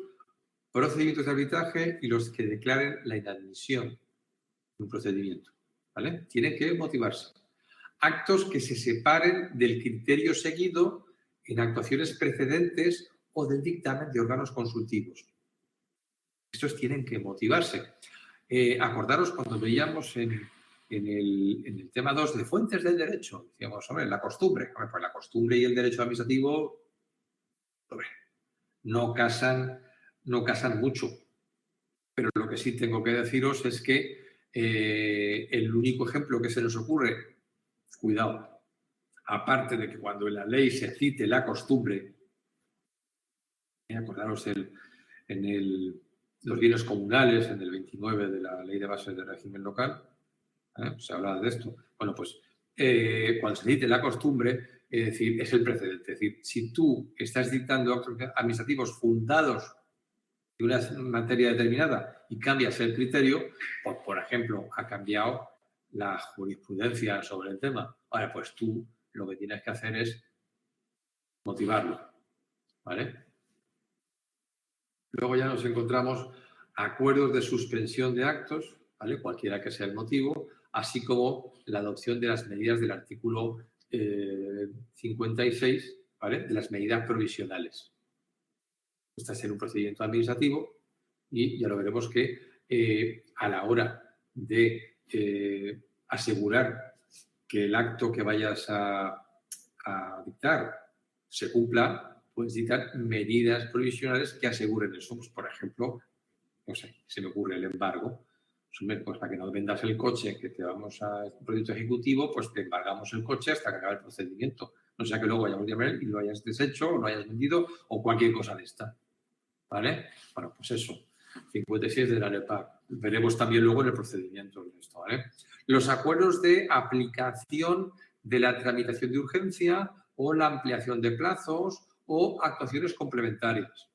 procedimientos de arbitraje y los que declaren la inadmisión de un procedimiento. ¿Vale? Tienen que motivarse. Actos que se separen del criterio seguido en actuaciones precedentes o del dictamen de órganos consultivos. Estos tienen que motivarse. Acordaros cuando veíamos en el tema 2 de fuentes del derecho, decíamos, hombre, la costumbre. Hombre, pues la costumbre y el derecho administrativo, hombre, no casan mucho. Pero lo que sí tengo que deciros es que el único ejemplo que se nos ocurre, cuidado, aparte de que cuando en la ley se cite la costumbre, acordaros los bienes comunales, en el 29 de la Ley de Bases del Régimen Local, se habla de esto. Bueno, pues cuando se cite la costumbre, es decir, es el precedente. Es decir, si tú estás dictando actos administrativos fundados en una materia determinada y cambias el criterio, pues, por ejemplo, ha cambiado la jurisprudencia sobre el tema. Vale, pues tú lo que tienes que hacer es motivarlo. ¿Vale? Luego ya nos encontramos acuerdos de suspensión de actos, ¿vale? Cualquiera que sea el motivo, así como la adopción de las medidas del artículo 56, ¿vale? De las medidas provisionales. Este es un procedimiento administrativo y ya lo veremos que a la hora de asegurar que el acto que vayas a dictar se cumpla, puedes dictar medidas provisionales que aseguren eso. Pues, por ejemplo, no sé, se me ocurre el embargo. Pues para que no vendas el coche que te vamos a un proyecto ejecutivo, pues te embargamos el coche hasta que acabe el procedimiento. No sea que luego vayamos a ver y lo hayas deshecho o lo hayas vendido o cualquier cosa de esta. ¿Vale? Bueno, pues eso. 56 de la LEPAC. Veremos también luego en el procedimiento de esto, ¿vale? Los acuerdos de aplicación de la tramitación de urgencia o la ampliación de plazos o actuaciones complementarias.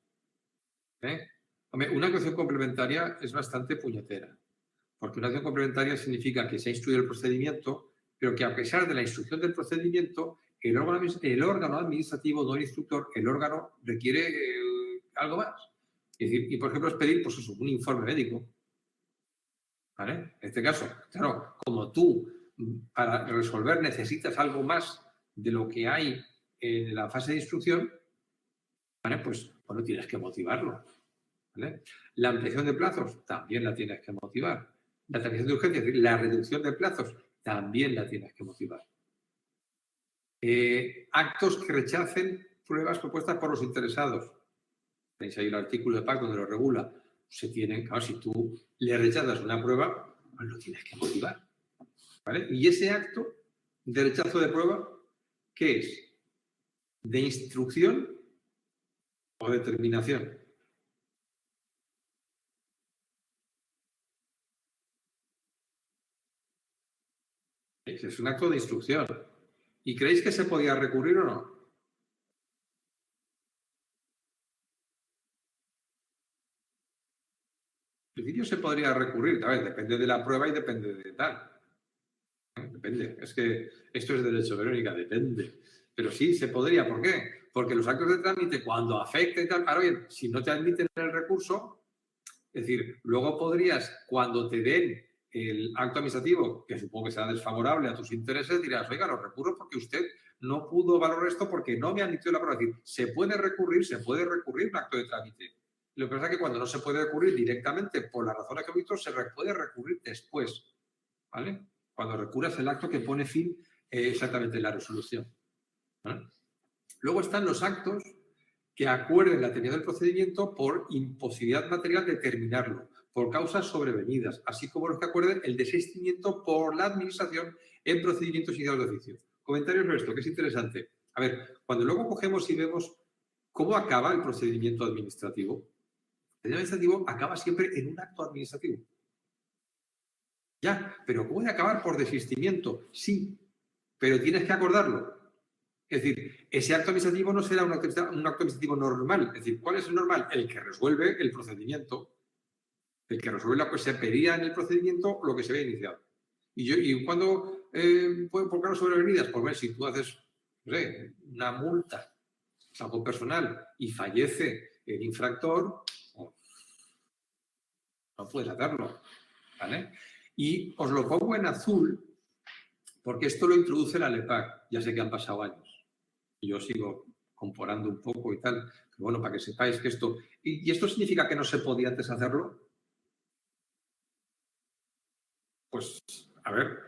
Hombre, una actuación complementaria es bastante puñetera, porque una acción complementaria significa que se ha instruido el procedimiento, pero que a pesar de la instrucción del procedimiento, el órgano administrativo, no el instructor, el órgano requiere algo más. Es decir, y por ejemplo es pedir pues eso, un informe médico. ¿vale? En este caso, claro, como tú para resolver necesitas algo más de lo que hay en la fase de instrucción, ¿vale? Pues bueno, tienes que motivarlo, ¿vale? La ampliación de plazos también la tienes que motivar. La transición de urgencia, es decir, la reducción de plazos, también la tienes que motivar. Actos que rechacen pruebas propuestas por los interesados. Tenéis ahí el artículo de PAC donde lo regula. Se tienen, claro, si tú le rechazas una prueba, pues lo tienes que motivar, ¿vale? Y ese acto de rechazo de prueba, ¿qué es? ¿De instrucción o determinación? Es un acto de instrucción. ¿Y creéis que se podía recurrir o no? En principio se podría recurrir, ¿sabes? Depende de la prueba y depende de tal. Depende. Es que esto es derecho, Verónica, depende. Pero sí, se podría. ¿Por qué? Porque los actos de trámite, cuando afecten y tal, ahora bien, si no te admiten el recurso, es decir, luego podrías, cuando te den el acto administrativo, que supongo que será desfavorable a tus intereses, dirás, oiga, lo recurro porque usted no pudo valorar esto porque no me admitió la prueba. Es decir, se puede recurrir un acto de trámite. Lo que pasa es que cuando no se puede recurrir directamente por las razones que he visto, se puede recurrir después, ¿vale? Cuando recurras el acto que pone fin exactamente en la resolución, ¿vale? Luego están los actos que acuerden la terminación del procedimiento por imposibilidad material de terminarlo, por causas sobrevenidas, así como los que acuerden el desistimiento por la Administración en procedimientos iniciados de oficio. Comentarios sobre esto, que es interesante. A ver, cuando luego cogemos y vemos cómo acaba el procedimiento administrativo, el procedimiento administrativo acaba siempre en un acto administrativo. Ya, pero puede acabar por desistimiento, sí, pero tienes que acordarlo. Es decir, ese acto administrativo no será un acto administrativo normal. Es decir, ¿cuál es el normal? El que resuelve el procedimiento. El que resuelve lo que se pedía en el procedimiento lo que se había iniciado. ¿Y cuándo pueden colocar sobrevenidas? Pues ver, si tú haces, no sé, una multa, es algo personal, y fallece el infractor, no puedes hacerlo, ¿vale? Y os lo pongo en azul porque esto lo introduce la LEPAC. Ya sé que han pasado años. Y yo sigo comparando un poco y tal. Pero bueno, para que sepáis que esto... ¿Y esto significa que no se podía antes hacerlo? Pues, a ver,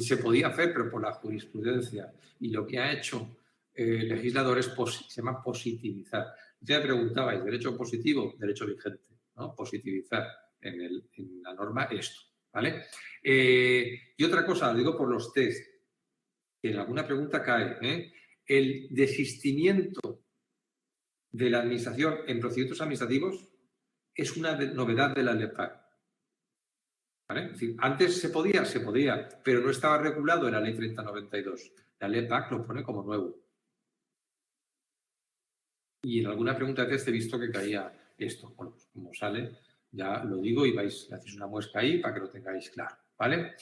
se podía hacer, pero por la jurisprudencia. Y lo que ha hecho el legislador es, se llama positivizar. Usted me preguntabais, derecho positivo, derecho vigente, ¿no? Positivizar en la norma esto, ¿vale? Y otra cosa, lo digo por los test, que en alguna pregunta cae, el desistimiento de la Administración en procedimientos administrativos es una novedad de la LEPAC. ¿Vale? Es decir, antes se podía, pero no estaba regulado en la Ley 3092. La LEPAC lo pone como nuevo. Y en alguna pregunta de test he visto que caía esto. Bueno, pues como sale, ya lo digo y vais, hacéis una muesca ahí para que lo tengáis claro, ¿vale?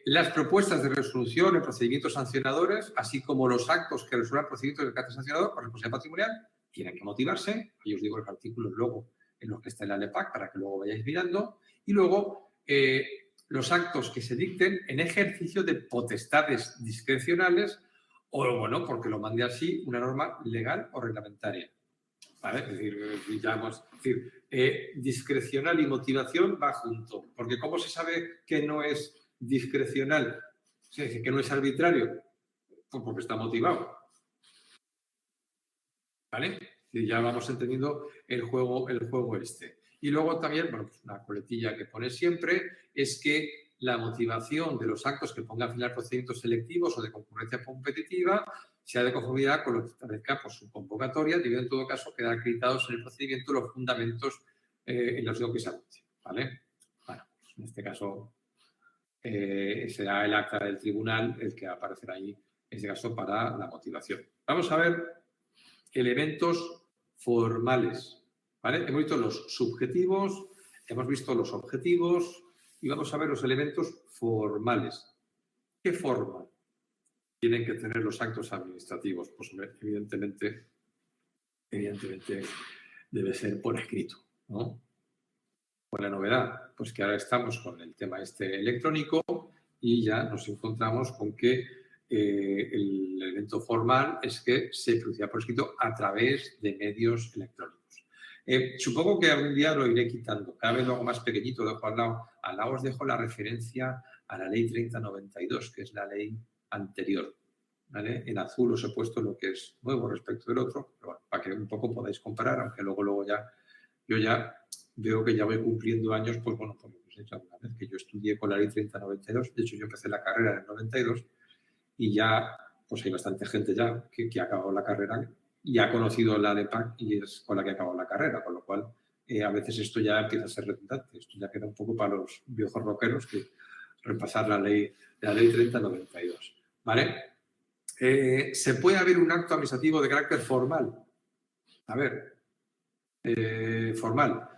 Las propuestas de resolución en procedimientos sancionadores, así como los actos que resuelvan procedimientos de carácter sancionador por responsabilidad patrimonial, tienen que motivarse. Ahí os digo los artículos luego en los que está en la LEPAC para que luego vayáis mirando. Y luego los actos que se dicten en ejercicio de potestades discrecionales o, bueno, porque lo mande así una norma legal o reglamentaria. ¿Vale? Es decir, discrecional y motivación va junto. Porque ¿cómo se sabe que no es discrecional? Es decir, que no es arbitrario. Pues porque está motivado. ¿Vale? Y ya vamos entendiendo el juego este. Y luego también, bueno, pues una coletilla que pone siempre es que la motivación de los actos que pongan fin a procedimientos selectivos o de concurrencia competitiva sea de conformidad con lo que establezca por su convocatoria, debiendo en todo caso quedar acreditados en el procedimiento los fundamentos en los que se anuncie. ¿Vale? Bueno, pues en este caso será el acta del tribunal el que aparecerá ahí, en este caso, para la motivación. Vamos a ver elementos formales. ¿Vale? Hemos visto los subjetivos, hemos visto los objetivos y vamos a ver los elementos formales. ¿Qué forma tienen que tener los actos administrativos? Pues evidentemente debe ser por escrito, ¿no? ¿Cuál es la novedad? Pues que ahora estamos con el tema este electrónico y ya nos encontramos con que el elemento formal es que se producirá por escrito a través de medios electrónicos. Supongo que algún día lo iré quitando. Cada vez lo hago más pequeñito, lo dejo al lado. Al lado os dejo la referencia a la ley 3092, que es la ley anterior. ¿Vale? En azul os he puesto lo que es nuevo respecto del otro, pero bueno, para que un poco podáis comparar, aunque luego ya yo ya veo que ya voy cumpliendo años, pues bueno, pues lo que os he dicho alguna vez, que yo estudié con la ley 3092, de hecho yo empecé la carrera en el 92 y ya pues hay bastante gente ya que ha acabado la carrera y ha conocido la LEPAC y es con la que ha acabado la carrera, con lo cual a veces esto ya empieza a ser redundante, esto ya queda un poco para los viejos rockeros que repasar la ley 3092, ¿vale? ¿Se puede haber un acto administrativo de carácter formal? A ver, formal.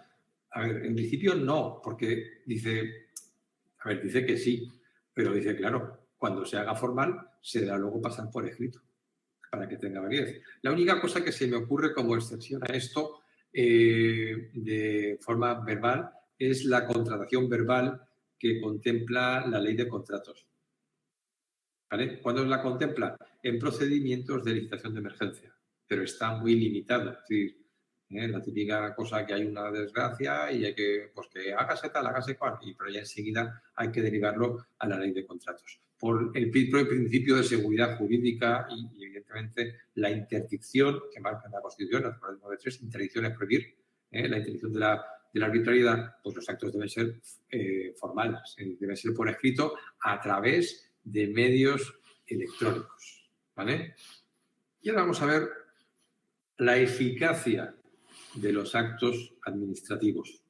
A ver, en principio no, porque dice que sí, pero dice, claro, cuando se haga formal, se dará luego pasar por escrito, para que tenga validez. La única cosa que se me ocurre como excepción a esto de forma verbal es la contratación verbal que contempla la ley de contratos. ¿Vale? ¿Cuándo la contempla? En procedimientos de licitación de emergencia, pero está muy limitado. Es decir, la típica cosa que hay una desgracia y hay que, pues que hágase tal, hágase cual, pero ya enseguida hay que derivarlo a la ley de contratos. Por el principio de seguridad jurídica y evidentemente, la interdicción que marca la Constitución, el artículo 93, interdicción es prohibir, la interdicción de la arbitrariedad, pues los actos deben ser formales, deben ser por escrito a través de medios electrónicos, ¿vale? Y ahora vamos a ver la eficacia de los actos administrativos.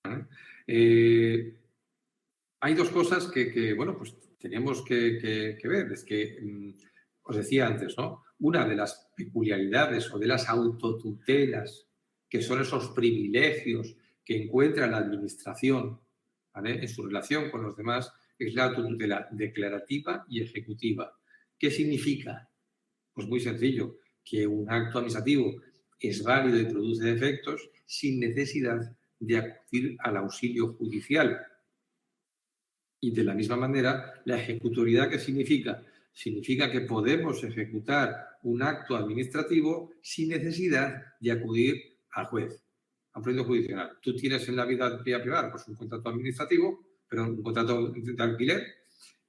¿Vale? Hay dos cosas que bueno, pues tenemos que ver. Es que, os decía antes, ¿no? Una de las peculiaridades o de las autotutelas, que son esos privilegios que encuentra la administración, ¿vale?, en su relación con los demás, es la autotutela declarativa y ejecutiva. ¿Qué significa? Pues muy sencillo, que un acto administrativo es válido y produce efectos sin necesidad de acudir al auxilio judicial. Y de la misma manera, la ejecutoriedad, ¿qué significa? Significa que podemos ejecutar un acto administrativo sin necesidad de acudir al juez, a un proceso judicial. Tú tienes en la vida privada pues un contrato administrativo, pero un contrato de alquiler,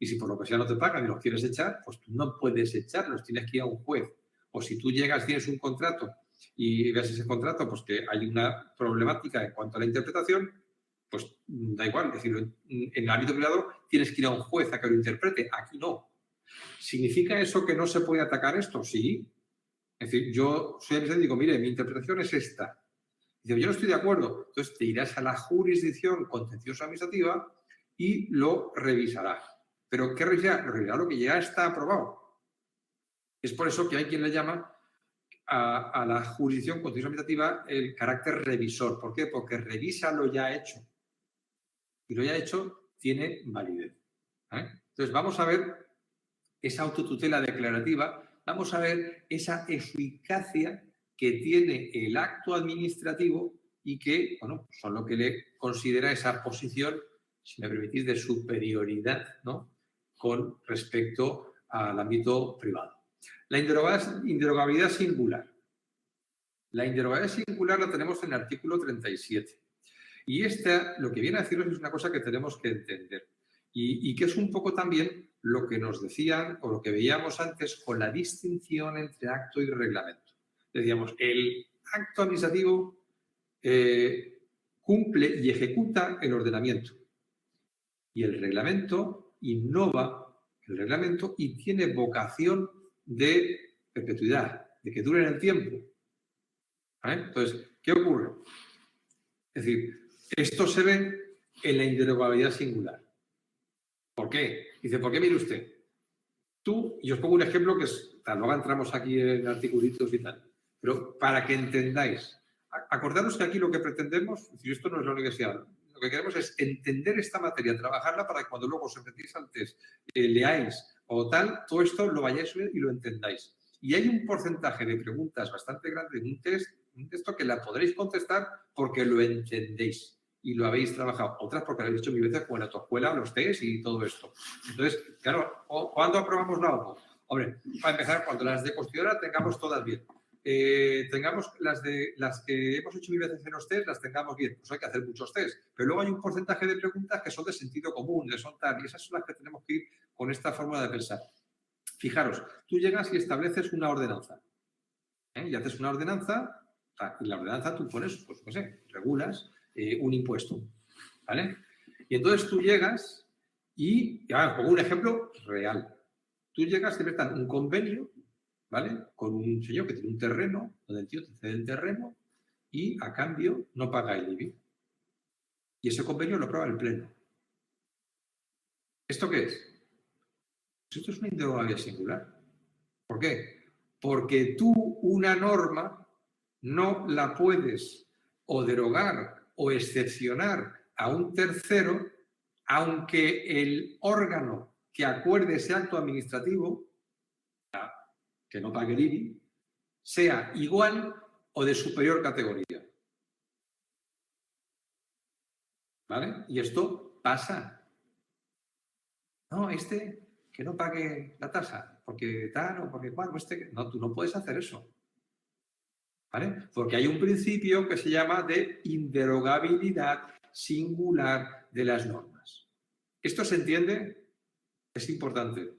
y si por lo que sea no te pagan y los quieres echar, pues tú no puedes echarlos, tienes que ir a un juez. O si tú llegas, tienes un contrato y ves ese contrato, pues que hay una problemática en cuanto a la interpretación, pues da igual. Es decir, en el ámbito privado tienes que ir a un juez a que lo interprete, aquí no. ¿Significa eso que no se puede atacar esto? Sí. Es decir, yo soy administrador y digo, mire, mi interpretación es esta. Dice, yo no estoy de acuerdo. Entonces te irás a la jurisdicción contenciosa administrativa y lo revisará. ¿Pero qué revisará? Lo revisará lo que ya está aprobado. Es por eso que hay quien le llama a la jurisdicción contenciosa administrativa el carácter revisor. ¿Por qué? Porque revisa lo ya hecho. Y lo ya hecho tiene validez. Entonces, vamos a ver esa autotutela declarativa, vamos a ver esa eficacia que tiene el acto administrativo y que, bueno, son lo que le considera esa posición, si me permitís, de superioridad, ¿no?, con respecto al ámbito privado. La inderogabilidad singular. La inderogabilidad singular la tenemos en el artículo 37. Y esta, lo que viene a deciros es una cosa que tenemos que entender y que es un poco también lo que nos decían o lo que veíamos antes con la distinción entre acto y reglamento. Decíamos, el acto administrativo cumple y ejecuta el ordenamiento y el reglamento innova el reglamento y tiene vocación de perpetuidad, de que dure en el tiempo. ¿Vale? Entonces, ¿qué ocurre? Es decir, esto se ve en la inderogabilidad singular. ¿Por qué? Dice, ¿por qué? Mire usted, tú, y os pongo un ejemplo que es, luego entramos aquí en articulitos y tal, pero para que entendáis, acordaros que aquí lo que pretendemos, si esto no es la universidad, lo que queremos es entender esta materia, trabajarla para que cuando luego os enfrentéis al test, leáis o tal, todo esto lo vayáis a ver y lo entendáis. Y hay un porcentaje de preguntas bastante grande en un texto que la podréis contestar porque lo entendéis. y lo habéis trabajado. Otras porque lo habéis hecho mil veces como en la autoescuela, los test y todo esto. Entonces, claro, ¿cuándo aprobamos la OPO? Hombre, para empezar, cuando las de costura tengamos todas bien. Tengamos las que hemos hecho mil veces en los test, las tengamos bien. Pues hay que hacer muchos test. Pero luego hay un porcentaje de preguntas que son de sentido común, de son tal, y esas son las que tenemos que ir con esta forma de pensar. Fijaros, tú llegas y estableces una ordenanza. Y haces una ordenanza, y la ordenanza tú pones, pues no sé, regulas un impuesto, ¿vale? Y entonces tú llegas y, pongo un ejemplo real. Tú llegas y te prestan un convenio, ¿vale? Con un señor que tiene un terreno, donde el tío te cede el terreno y a cambio no paga el IBI. Y ese convenio lo aprueba el Pleno. ¿Esto qué es? Pues esto es una inderogabilidad singular. ¿Por qué? Porque tú una norma no la puedes o derogar o excepcionar a un tercero, aunque el órgano que acuerde ese acto administrativo, que no pague el IBI, sea igual o de superior categoría. ¿Vale? Y esto pasa. No, que no pague la tasa, porque tal o porque cual, no, tú no puedes hacer eso. ¿Vale? Porque hay un principio que se llama de inderogabilidad singular de las normas. ¿Esto se entiende? Es importante.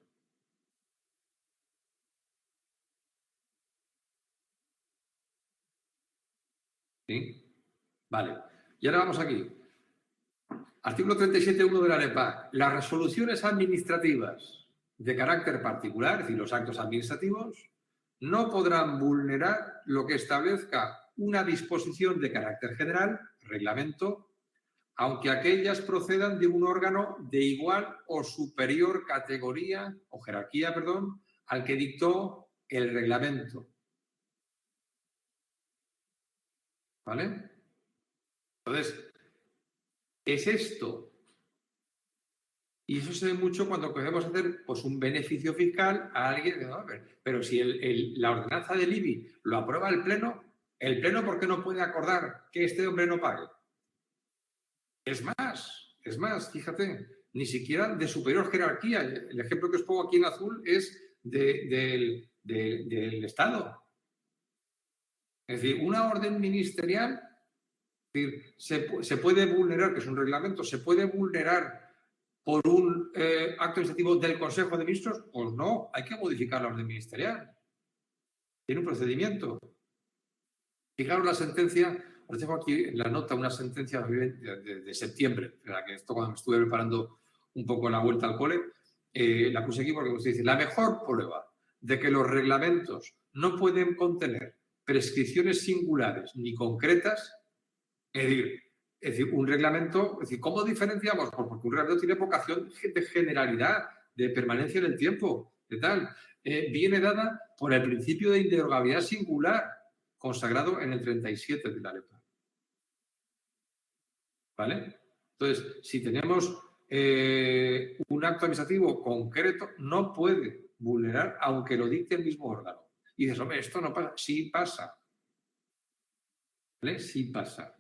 ¿Sí? Vale. Y ahora vamos aquí. Artículo 37.1 de la LEPAC. Las resoluciones administrativas de carácter particular, es decir, los actos administrativos, no podrán vulnerar lo que establezca una disposición de carácter general, reglamento, aunque aquellas procedan de un órgano de igual o superior categoría o jerarquía, al que dictó el reglamento. ¿Vale? Entonces, es esto. Y eso se ve mucho cuando queremos hacer pues, un beneficio fiscal a alguien. Pero si la ordenanza del IBI lo aprueba el Pleno ¿por qué no puede acordar que este hombre no pague? Es más, fíjate, ni siquiera de superior jerarquía. El ejemplo que os pongo aquí en azul es del Estado. Es decir, una orden ministerial, es decir, se puede vulnerar, que es un reglamento, se puede vulnerar por un acto administrativo del Consejo de Ministros, pues no, hay que modificar la orden ministerial. Tiene un procedimiento. Fijaros la sentencia, os dejo aquí en la nota una sentencia de septiembre, que esto cuando me estuve preparando un poco la vuelta al cole, la puse aquí porque usted dice, la mejor prueba de que los reglamentos no pueden contener prescripciones singulares ni concretas, es decir, un reglamento, es decir, ¿cómo diferenciamos? Pues porque un reglamento tiene vocación de generalidad, de permanencia en el tiempo, de tal. Viene dada por el principio de inderogabilidad singular, consagrado en el 37 de la LEPA. ¿Vale? Entonces, si tenemos un acto administrativo concreto, no puede vulnerar, aunque lo dicte el mismo órgano. Y dices, hombre, esto no pasa. Sí pasa. ¿Vale? Sí pasa.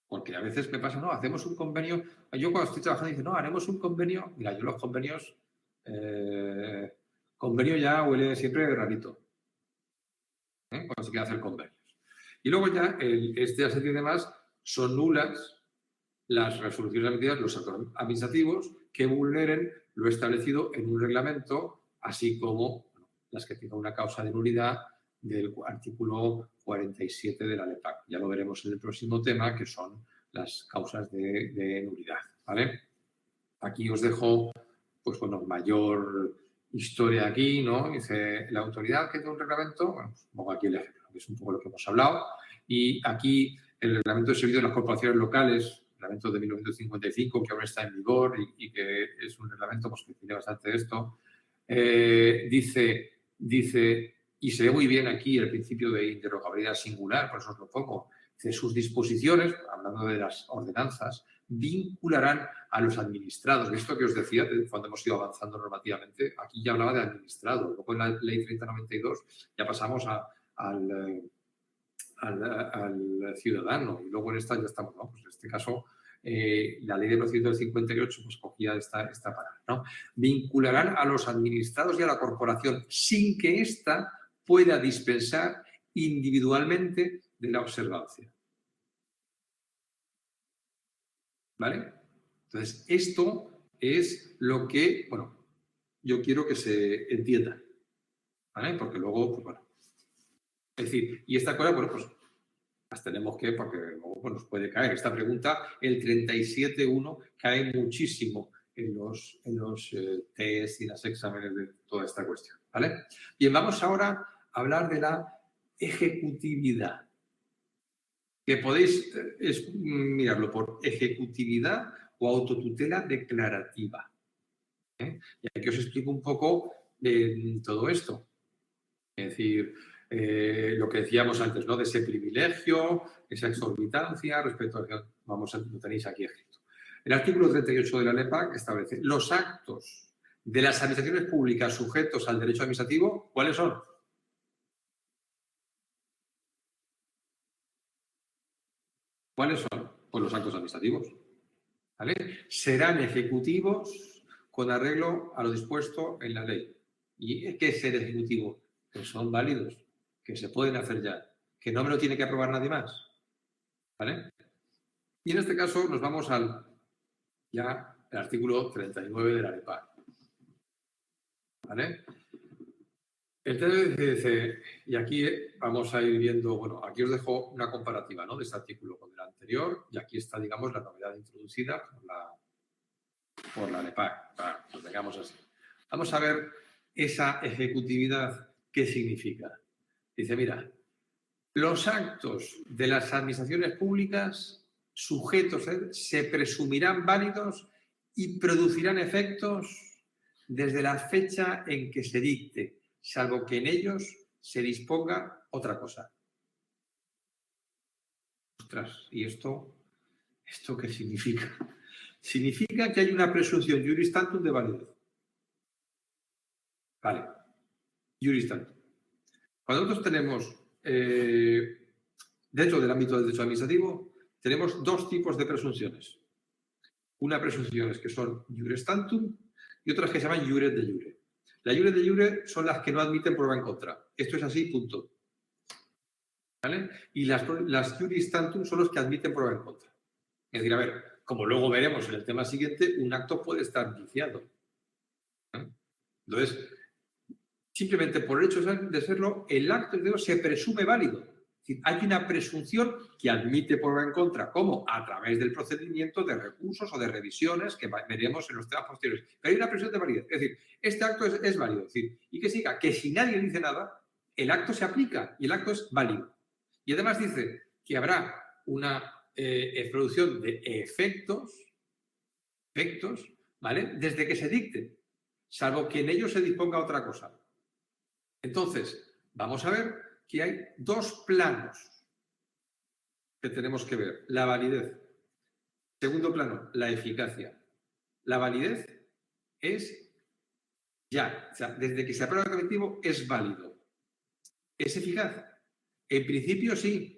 Porque a veces me pasa, no, hacemos un convenio. Yo cuando estoy trabajando dice, no, haremos un convenio. Mira, yo los convenios, convenio ya huele siempre rarito. Cuando se quiere hacer convenios. Y luego ya, este asedio y demás, son nulas las resoluciones emitidas, los actos administrativos que vulneren lo establecido en un reglamento, así como las que tengan una causa de nulidad del artículo 47 de la LEPAC. Ya lo veremos en el próximo tema, que son las causas de nulidad. ¿Vale? Aquí os dejo, pues bueno, mayor historia aquí, ¿no? Dice, la autoridad que tiene un reglamento, bueno, pues pongo aquí el ejemplo, que es un poco lo que hemos hablado, y aquí el reglamento de servicio de las corporaciones locales, el reglamento de 1955, que ahora está en vigor y que es un reglamento pues, que tiene bastante de esto, dice, y se ve muy bien aquí el principio de interrogabilidad singular, por eso os lo pongo, dice, sus disposiciones, hablando de las ordenanzas, vincularán a los administrados. Esto que os decía, cuando hemos ido avanzando normativamente, aquí ya hablaba de administrado. Luego en la ley 3092 ya pasamos al ciudadano y luego en esta ya estamos, ¿no? Pues en este caso La ley de procedimiento del 58 pues cogía esta palabra, ¿no? Vincularán a los administrados y a la corporación sin que ésta pueda dispensar individualmente de la observancia. ¿Vale? Entonces, esto es lo que, bueno, yo quiero que se entienda, ¿vale? Porque luego, pues bueno. Es decir, y esta cosa, bueno, pues las tenemos que, porque luego pues, nos puede caer. Esta pregunta, el 37.1, cae muchísimo en los test y los exámenes de toda esta cuestión, ¿vale? Bien, vamos ahora a hablar de la ejecutividad. Que podéis mirarlo por ejecutividad o autotutela declarativa. Y aquí os explico un poco de todo esto. Es decir, lo que decíamos antes, ¿no? De ese privilegio, esa exorbitancia respecto a... lo tenéis aquí escrito. El artículo 38 de la LEPAC establece los actos de las administraciones públicas sujetos al derecho administrativo, ¿cuáles son? ¿Cuáles son? Pues los actos administrativos. ¿Vale? Serán ejecutivos con arreglo a lo dispuesto en la ley. ¿Y qué es ser ejecutivo? Que son válidos, que se pueden hacer ya, que no me lo tiene que aprobar nadie más. ¿Vale? Y en este caso nos vamos al artículo 39 de la LEPAC. ¿Vale? El dice, y aquí vamos a ir viendo, bueno, aquí os dejo una comparativa, ¿no? De este artículo con el anterior, y aquí está, digamos, la novedad introducida por la LEPAC, para que lo tengamos así. Vamos a ver esa ejecutividad, ¿qué significa? Dice, mira, los actos de las administraciones públicas sujetos se presumirán válidos y producirán efectos desde la fecha en que se dicte, salvo que en ellos se disponga otra cosa. Ostras, ¿y esto qué significa? Significa que hay una presunción juris tantum de validez. Vale, juris tantum. Cuando nosotros tenemos, dentro del ámbito del derecho administrativo, tenemos dos tipos de presunciones. Una presunción es que son juris tantum y otras que se llaman iure de jure. Las iure de jure son las que no admiten prueba en contra. Esto es así, punto. ¿Vale? Y las juris tantum son los que admiten prueba en contra. Es decir, a ver, como luego veremos en el tema siguiente, un acto puede estar viciado. Entonces, simplemente por el hecho de serlo, el acto se presume válido. Es decir, hay una presunción que admite prueba en contra. ¿Cómo? A través del procedimiento de recursos o de revisiones que veremos en los temas posteriores. Pero hay una presunción de validez. Es decir, este acto es válido. Es decir, y que siga, que si nadie dice nada, el acto se aplica y el acto es válido. Y además dice que habrá una producción de efectos, ¿vale? Desde que se dicte, salvo que en ello se disponga otra cosa. Entonces, vamos a ver que hay dos planos que tenemos que ver. La validez. Segundo plano, la eficacia. La validez es ya. O sea, desde que se aprueba el colectivo es válido. ¿Es eficaz? En principio sí.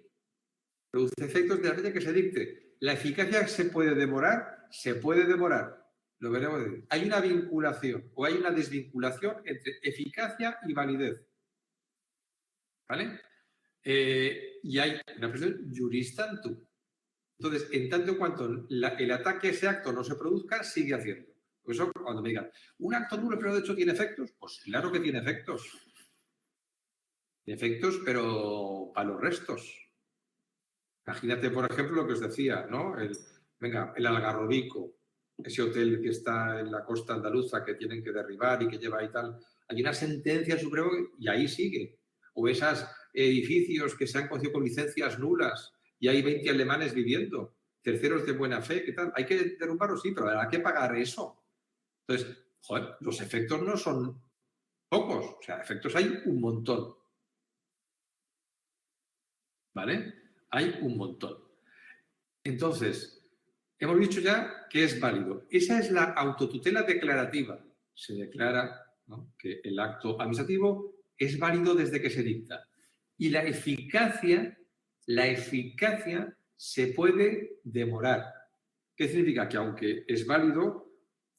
Produce efectos de la fecha que se dicte. La eficacia se puede demorar. Lo veremos. Hay una vinculación o hay una desvinculación entre eficacia y validez. ¿Vale? Y hay una presión juris tantum. Entonces, en tanto en cuanto el ataque a ese acto no se produzca, sigue haciendo. Por eso, cuando me digan, ¿un acto nulo pero de hecho tiene efectos? Pues claro que tiene efectos. Tiene efectos, pero para los restos. Imagínate, por ejemplo, lo que os decía, ¿no? El Algarrobico, ese hotel que está en la costa andaluza que tienen que derribar y que lleva ahí tal. Hay una sentencia suprema y ahí sigue. O esos edificios que se han concedido con licencias nulas y hay 20 alemanes viviendo, terceros de buena fe, ¿qué tal? Hay que derrumbarlos, sí, pero habrá que pagar eso. Entonces, joder, los efectos no son pocos, o sea, efectos hay un montón. ¿Vale? Hay un montón. Entonces, hemos dicho ya que es válido. Esa es la autotutela declarativa. Se declara, ¿no?, que el acto administrativo es válido desde que se dicta. Y la eficacia se puede demorar. ¿Qué significa? Que aunque es válido,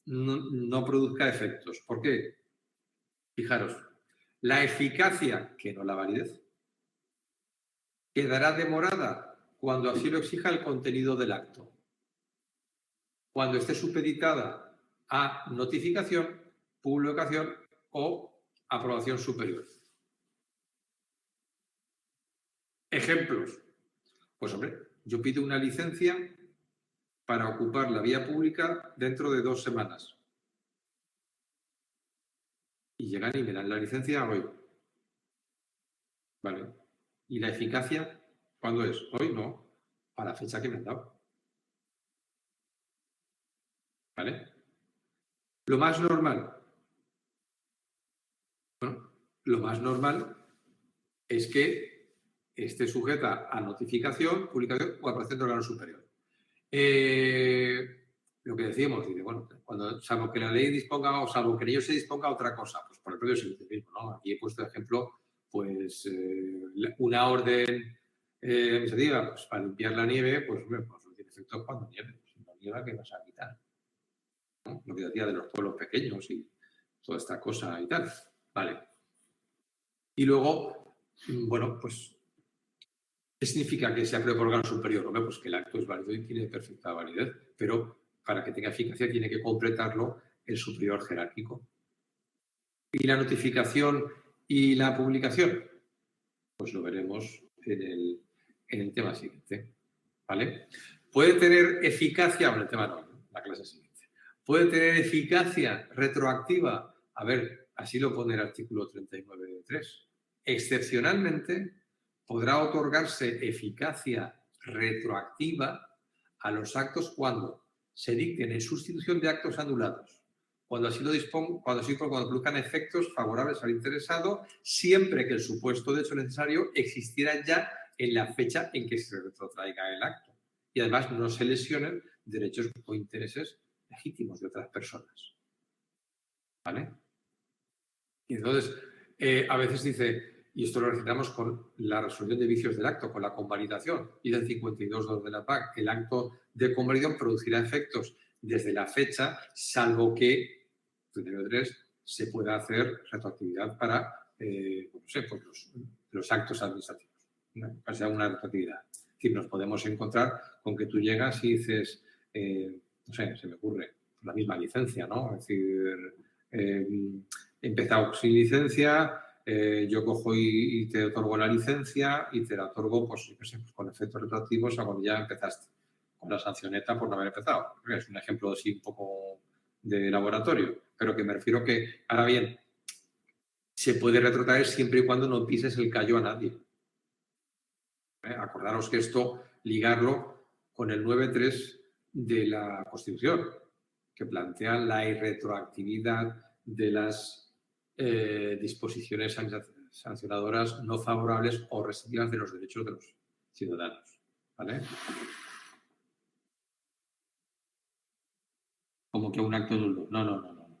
no produzca efectos. ¿Por qué? Fijaros, la eficacia, que no la validez, quedará demorada cuando así lo exija el contenido del acto. Cuando esté supeditada a notificación, publicación o aprobación superior. Ejemplos. Pues hombre, yo pido una licencia para ocupar la vía pública dentro de 2 semanas. Y llegan y me dan la licencia hoy. ¿Vale? ¿Y la eficacia cuándo es? Hoy no, a la fecha que me han dado. ¿Vale? Lo más normal. Bueno, lo más normal es que esté sujeta a notificación, publicación o aprobación del órgano superior. Lo que decíamos, dice, bueno, salvo que la ley disponga o salvo que en ello se disponga otra cosa, pues por el propio servicio, ¿no? Aquí he puesto de ejemplo, pues, una orden administrativa pues, para limpiar la nieve, pues, hombre, pues no tiene efecto cuando nieve. Si no nieva, ¿qué vas a quitar? ¿No? Lo que decía de los pueblos pequeños y toda esta cosa y tal. Vale. Y luego, bueno, pues, ¿qué significa que se apruebe por órgano superior? Hombre, pues que el acto es válido y tiene perfecta validez, pero para que tenga eficacia tiene que completarlo el superior jerárquico. ¿Y la notificación y la publicación? Pues lo veremos en el tema siguiente. ¿Vale? ¿Puede tener eficacia? Bueno, el tema no, la clase siguiente. ¿Puede tener eficacia retroactiva? A ver, así lo pone el artículo 39.3. Excepcionalmente, podrá otorgarse eficacia retroactiva a los actos cuando se dicten en sustitución de actos anulados, cuando produzcan efectos favorables al interesado, siempre que el supuesto de hecho necesario existiera ya en la fecha en que se retrotraiga el acto. Y además no se lesionen derechos o intereses legítimos de otras personas. ¿Vale? Y entonces, a veces dice, y esto lo relacionamos con la resolución de vicios del acto, con la convalidación. Y del 52.2 de la PAC, el acto de convalidación producirá efectos desde la fecha, salvo que, 39.3, se pueda hacer retroactividad para, no sé, pues los actos administrativos. ¿No? Para sea una retroactividad. Es decir, nos podemos encontrar con que tú llegas y dices, no sé, se me ocurre, la misma licencia, ¿no? Es decir, he empezado sin licencia, yo cojo y te otorgo la licencia y te la otorgo, pues, yo qué sé, pues con efectos retroactivos a cuando ya empezaste, con la sancioneta por no haber empezado. Es un ejemplo así un poco de laboratorio, pero que me refiero que, ahora bien, se puede retrotraer siempre y cuando no pises el callo a nadie. Acordaros que esto, ligarlo con el 9.3 de la Constitución, que plantea la irretroactividad de las disposiciones sancionadoras no favorables o restrictivas de los derechos de los ciudadanos. ¿Vale? Como que un acto nulo. No.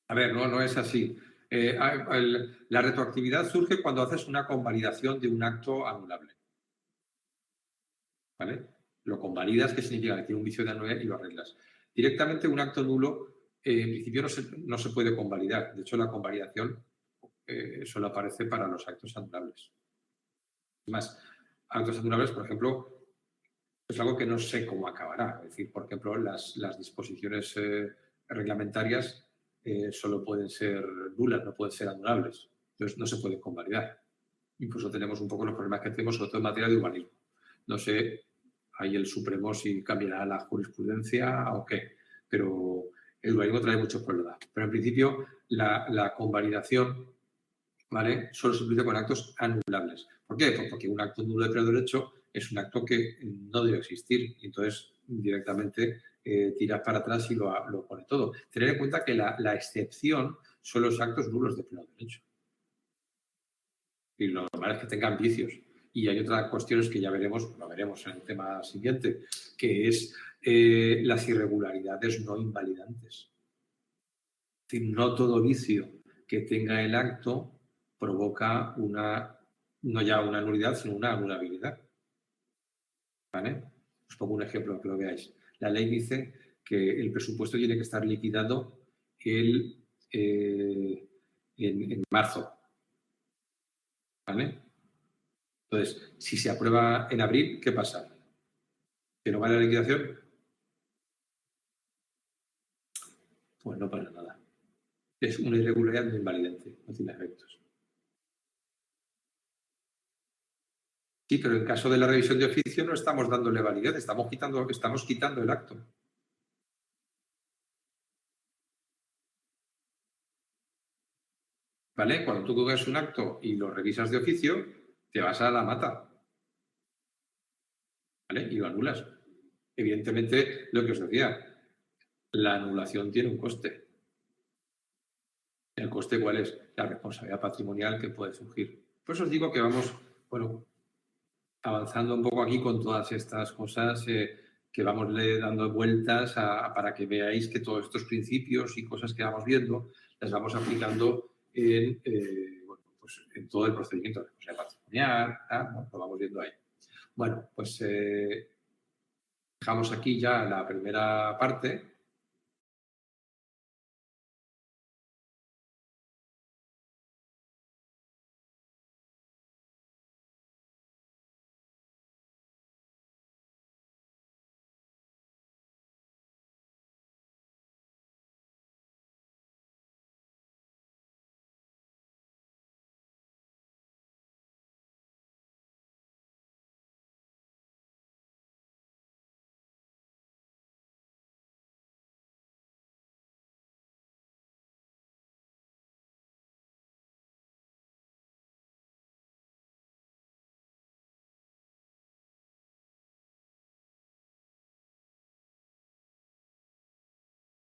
A ver, no es así. La retroactividad surge cuando haces una convalidación de un acto anulable. ¿Vale? Lo convalidas, ¿qué significa? Que tiene un vicio de anulidad y lo arreglas. Directamente un acto nulo, en principio no se puede convalidar. De hecho, la convalidación solo aparece para los actos anulables. Más, actos anulables, por ejemplo, es algo que no sé cómo acabará. Es decir, por ejemplo, las disposiciones reglamentarias solo pueden ser nulas, no pueden ser anulables. Entonces, no se pueden convalidar. Incluso tenemos un poco los problemas que tenemos, sobre todo en materia de urbanismo. No sé, ahí el Supremo si cambiará la jurisprudencia o qué, pero el urbanismo trae muchos problemas. Pero en principio, la convalidación, ¿vale?, solo se produce con actos anulables. ¿Por qué? Pues porque un acto nulo de pleno derecho es un acto que no debe existir y entonces directamente tiras para atrás y lo pone todo. Tener en cuenta que la excepción son los actos nulos de pleno derecho. Y lo normal es que tengan vicios. Y hay otras cuestiones que ya veremos, lo veremos en el tema siguiente, que es las irregularidades no invalidantes. Es decir, no todo vicio que tenga el acto provoca no ya una nulidad, sino una anulabilidad. ¿Vale? Os pongo un ejemplo para que lo veáis. La ley dice que el presupuesto tiene que estar liquidado en marzo. ¿Vale? Entonces, si se aprueba en abril, ¿qué pasa? ¿Que no vale la liquidación? Pues no pasa nada. Es una irregularidad no invalidante, no tiene efectos. Sí, pero en caso de la revisión de oficio no estamos dándole validez, estamos quitando el acto. ¿Vale? Cuando tú coges un acto y lo revisas de oficio, te vas a la mata. ¿Vale? Y lo anulas. Evidentemente, lo que os decía, la anulación tiene un coste. ¿El coste cuál es? La responsabilidad patrimonial que puede surgir. Por eso os digo que vamos, bueno, avanzando un poco aquí con todas estas cosas que vamos dando vueltas para que veáis que todos estos principios y cosas que vamos viendo las vamos aplicando bueno, pues en todo el procedimiento de responsabilidad patrimonial, bueno, lo vamos viendo ahí. Bueno, pues dejamos aquí ya la primera parte